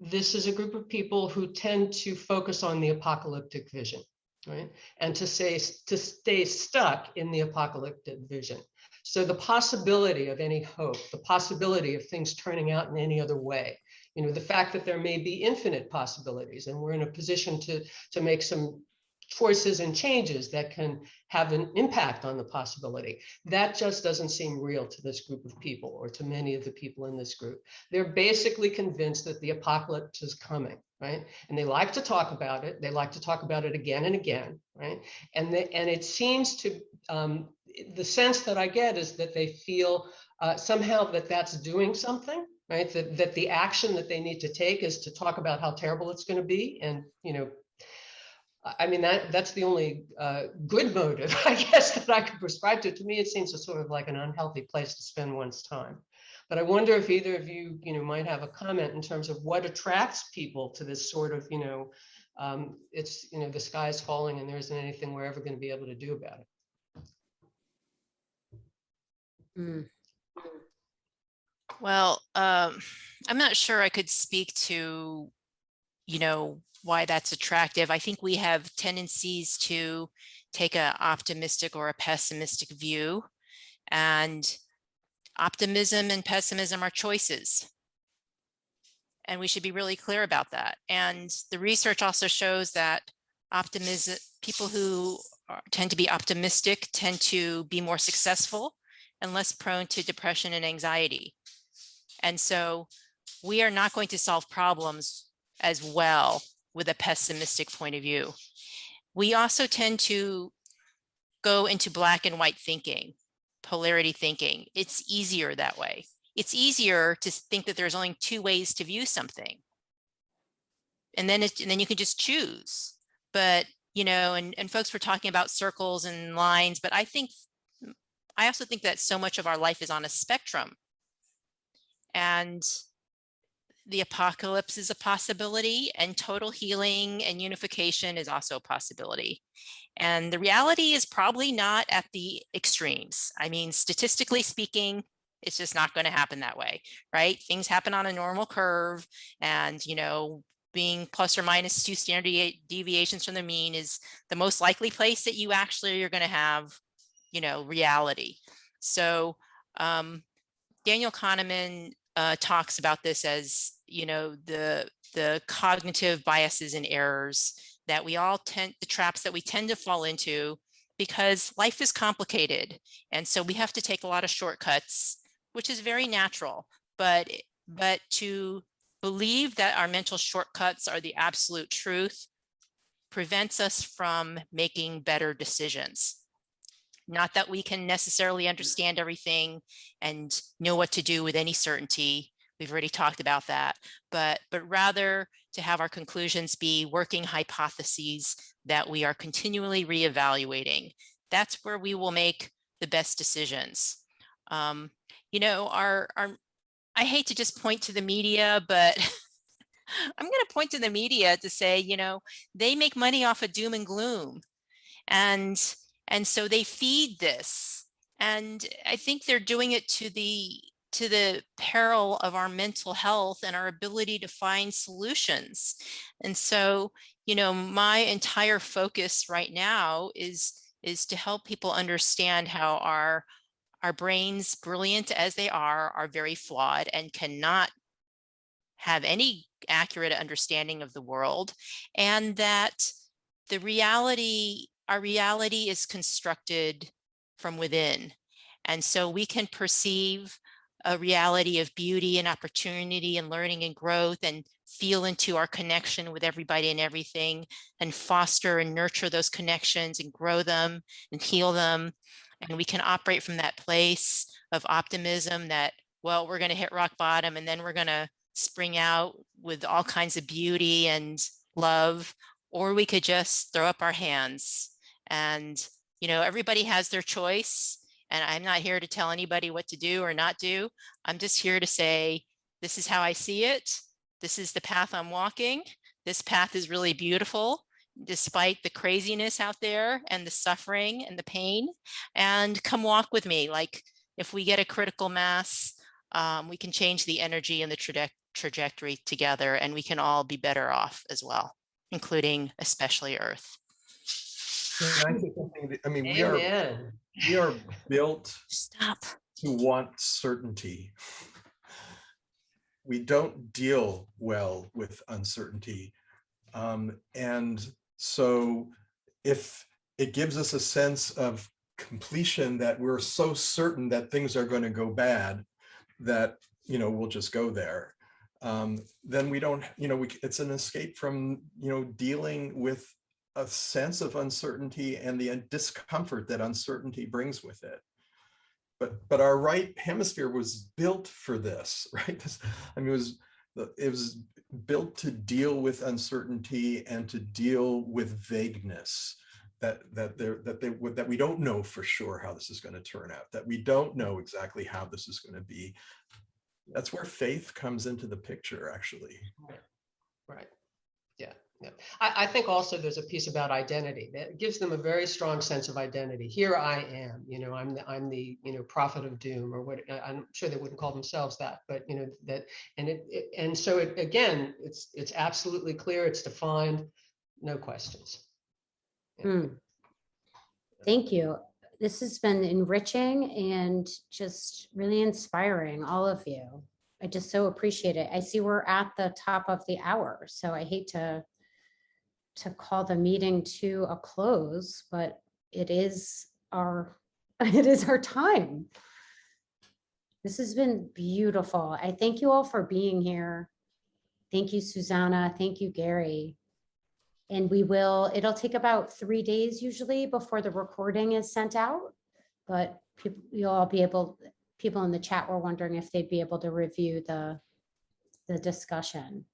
this is a group of people who tend to focus on the apocalyptic vision, right? And to stay stuck in the apocalyptic vision. So the possibility of any hope, the possibility of things turning out in any other way, you know, the fact that there may be infinite possibilities, and we're in a position to make some choices and changes that can have an impact on the possibility. That just doesn't seem real to this group of people, or to many of the people in this group. They're basically convinced that the apocalypse is coming, right? And they like to talk about it. They like to talk about it again and again, right? And it seems to, the sense that I get is that they feel somehow that that's doing something, right? That the action that they need to take is to talk about how terrible it's going to be. And, you know, I mean, that's the only good motive, I guess, that I could prescribe to. To me, it seems a sort of like an unhealthy place to spend one's time. But I wonder if either of you, you know, might have a comment in terms of what attracts people to this sort of, you know, it's, you know, the sky's falling and there isn't anything we're ever going to be able to do about it. Well, I'm not sure I could speak to, you know, why that's attractive. I think we have tendencies to take an optimistic or a pessimistic view, and optimism and pessimism are choices. And we should be really clear about that. And the research also shows that optimism, people who tend to be optimistic tend to be more successful and less prone to depression and anxiety. And so we are not going to solve problems as well with a pessimistic point of view. We also tend to go into black and white thinking, polarity thinking. It's easier that way. It's easier to think that there's only two ways to view something. And then you can just choose. But, you know, and folks were talking about circles and lines, but I also think that so much of our life is on a spectrum. And the apocalypse is a possibility, and total healing and unification is also a possibility. And the reality is probably not at the extremes. I mean, statistically speaking, it's just not going to happen that way, right? Things happen on a normal curve, and, you know, being plus or minus 2 standard deviations from the mean is the most likely place that you actually are going to have, you know, reality. So Daniel Kahneman talks about this as, you know, the cognitive biases and errors that we all the traps that we tend to fall into, because life is complicated. And so we have to take a lot of shortcuts, which is very natural, but to believe that our mental shortcuts are the absolute truth prevents us from making better decisions. Not that we can necessarily understand everything and know what to do with any certainty. We've already talked about that, but rather to have our conclusions be working hypotheses that we are continually reevaluating. That's where we will make the best decisions. You know, I hate to just point to the media, but I'm going to point to the media to say, you know, they make money off of doom and gloom. And so they feed this. And I think they're doing it to the peril of our mental health and our ability to find solutions. And so, you know, my entire focus right now is to help people understand how our brains, brilliant as they are very flawed and cannot have any accurate understanding of the world, and that the reality, our reality is constructed from within. And so we can perceive a reality of beauty and opportunity and learning and growth, and feel into our connection with everybody and everything, and foster and nurture those connections and grow them and heal them. And we can operate from that place of optimism that, well, we're going to hit rock bottom and then we're going to spring out with all kinds of beauty and love. Or we could just throw up our hands. And, you know, everybody has their choice. And I'm not here to tell anybody what to do or not do. I'm just here to say, this is how I see it. This is the path I'm walking. This path is really beautiful, despite the craziness out there and the suffering and the pain. And come walk with me. Like, if we get a critical mass, we can change the energy and the trajectory together, and we can all be better off as well, including especially Earth. I mean, Amen. we are built Stop. to want certainty. We don't deal well with uncertainty. And so if it gives us a sense of completion, that we're so certain that things are going to go bad, that, you know, we'll just go there, then we don't, you know, it's an escape from, you know, dealing with a sense of uncertainty and the discomfort that uncertainty brings with it. But our right hemisphere was built for this, right? I mean, it was built to deal with uncertainty and to deal with vagueness, that we don't know for sure how this is going to turn out, that we don't know exactly how this is going to be. That's where faith comes into the picture, actually. Right. Yeah. Yeah. I think also there's a piece about identity that gives them a very strong sense of identity. Here I am, you know, I'm the you know, prophet of doom, or what. I'm sure they wouldn't call themselves that, but you know that, and so again, it's absolutely clear, it's defined, no questions. Yeah. Thank you. This has been enriching and just really inspiring, all of you. I just so appreciate it. I see we're at the top of the hour, so I hate to call the meeting to a close, but it is our time. This has been beautiful. I thank you all for being here. Thank you, Susanna. Thank you, Gary. And it'll take about 3 days usually before the recording is sent out, but people in the chat were wondering if they'd be able to review the discussion.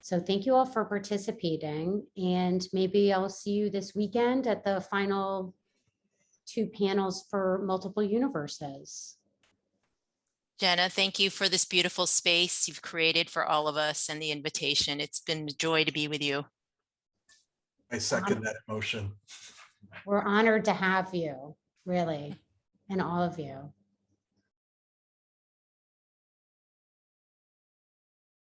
So thank you all for participating, and maybe I'll see you this weekend at the final 2 panels for multiple universes. Jenna, thank you for this beautiful space you've created for all of us and the invitation. It's been a joy to be with you. I second that motion. We're honored to have you, really, and all of you.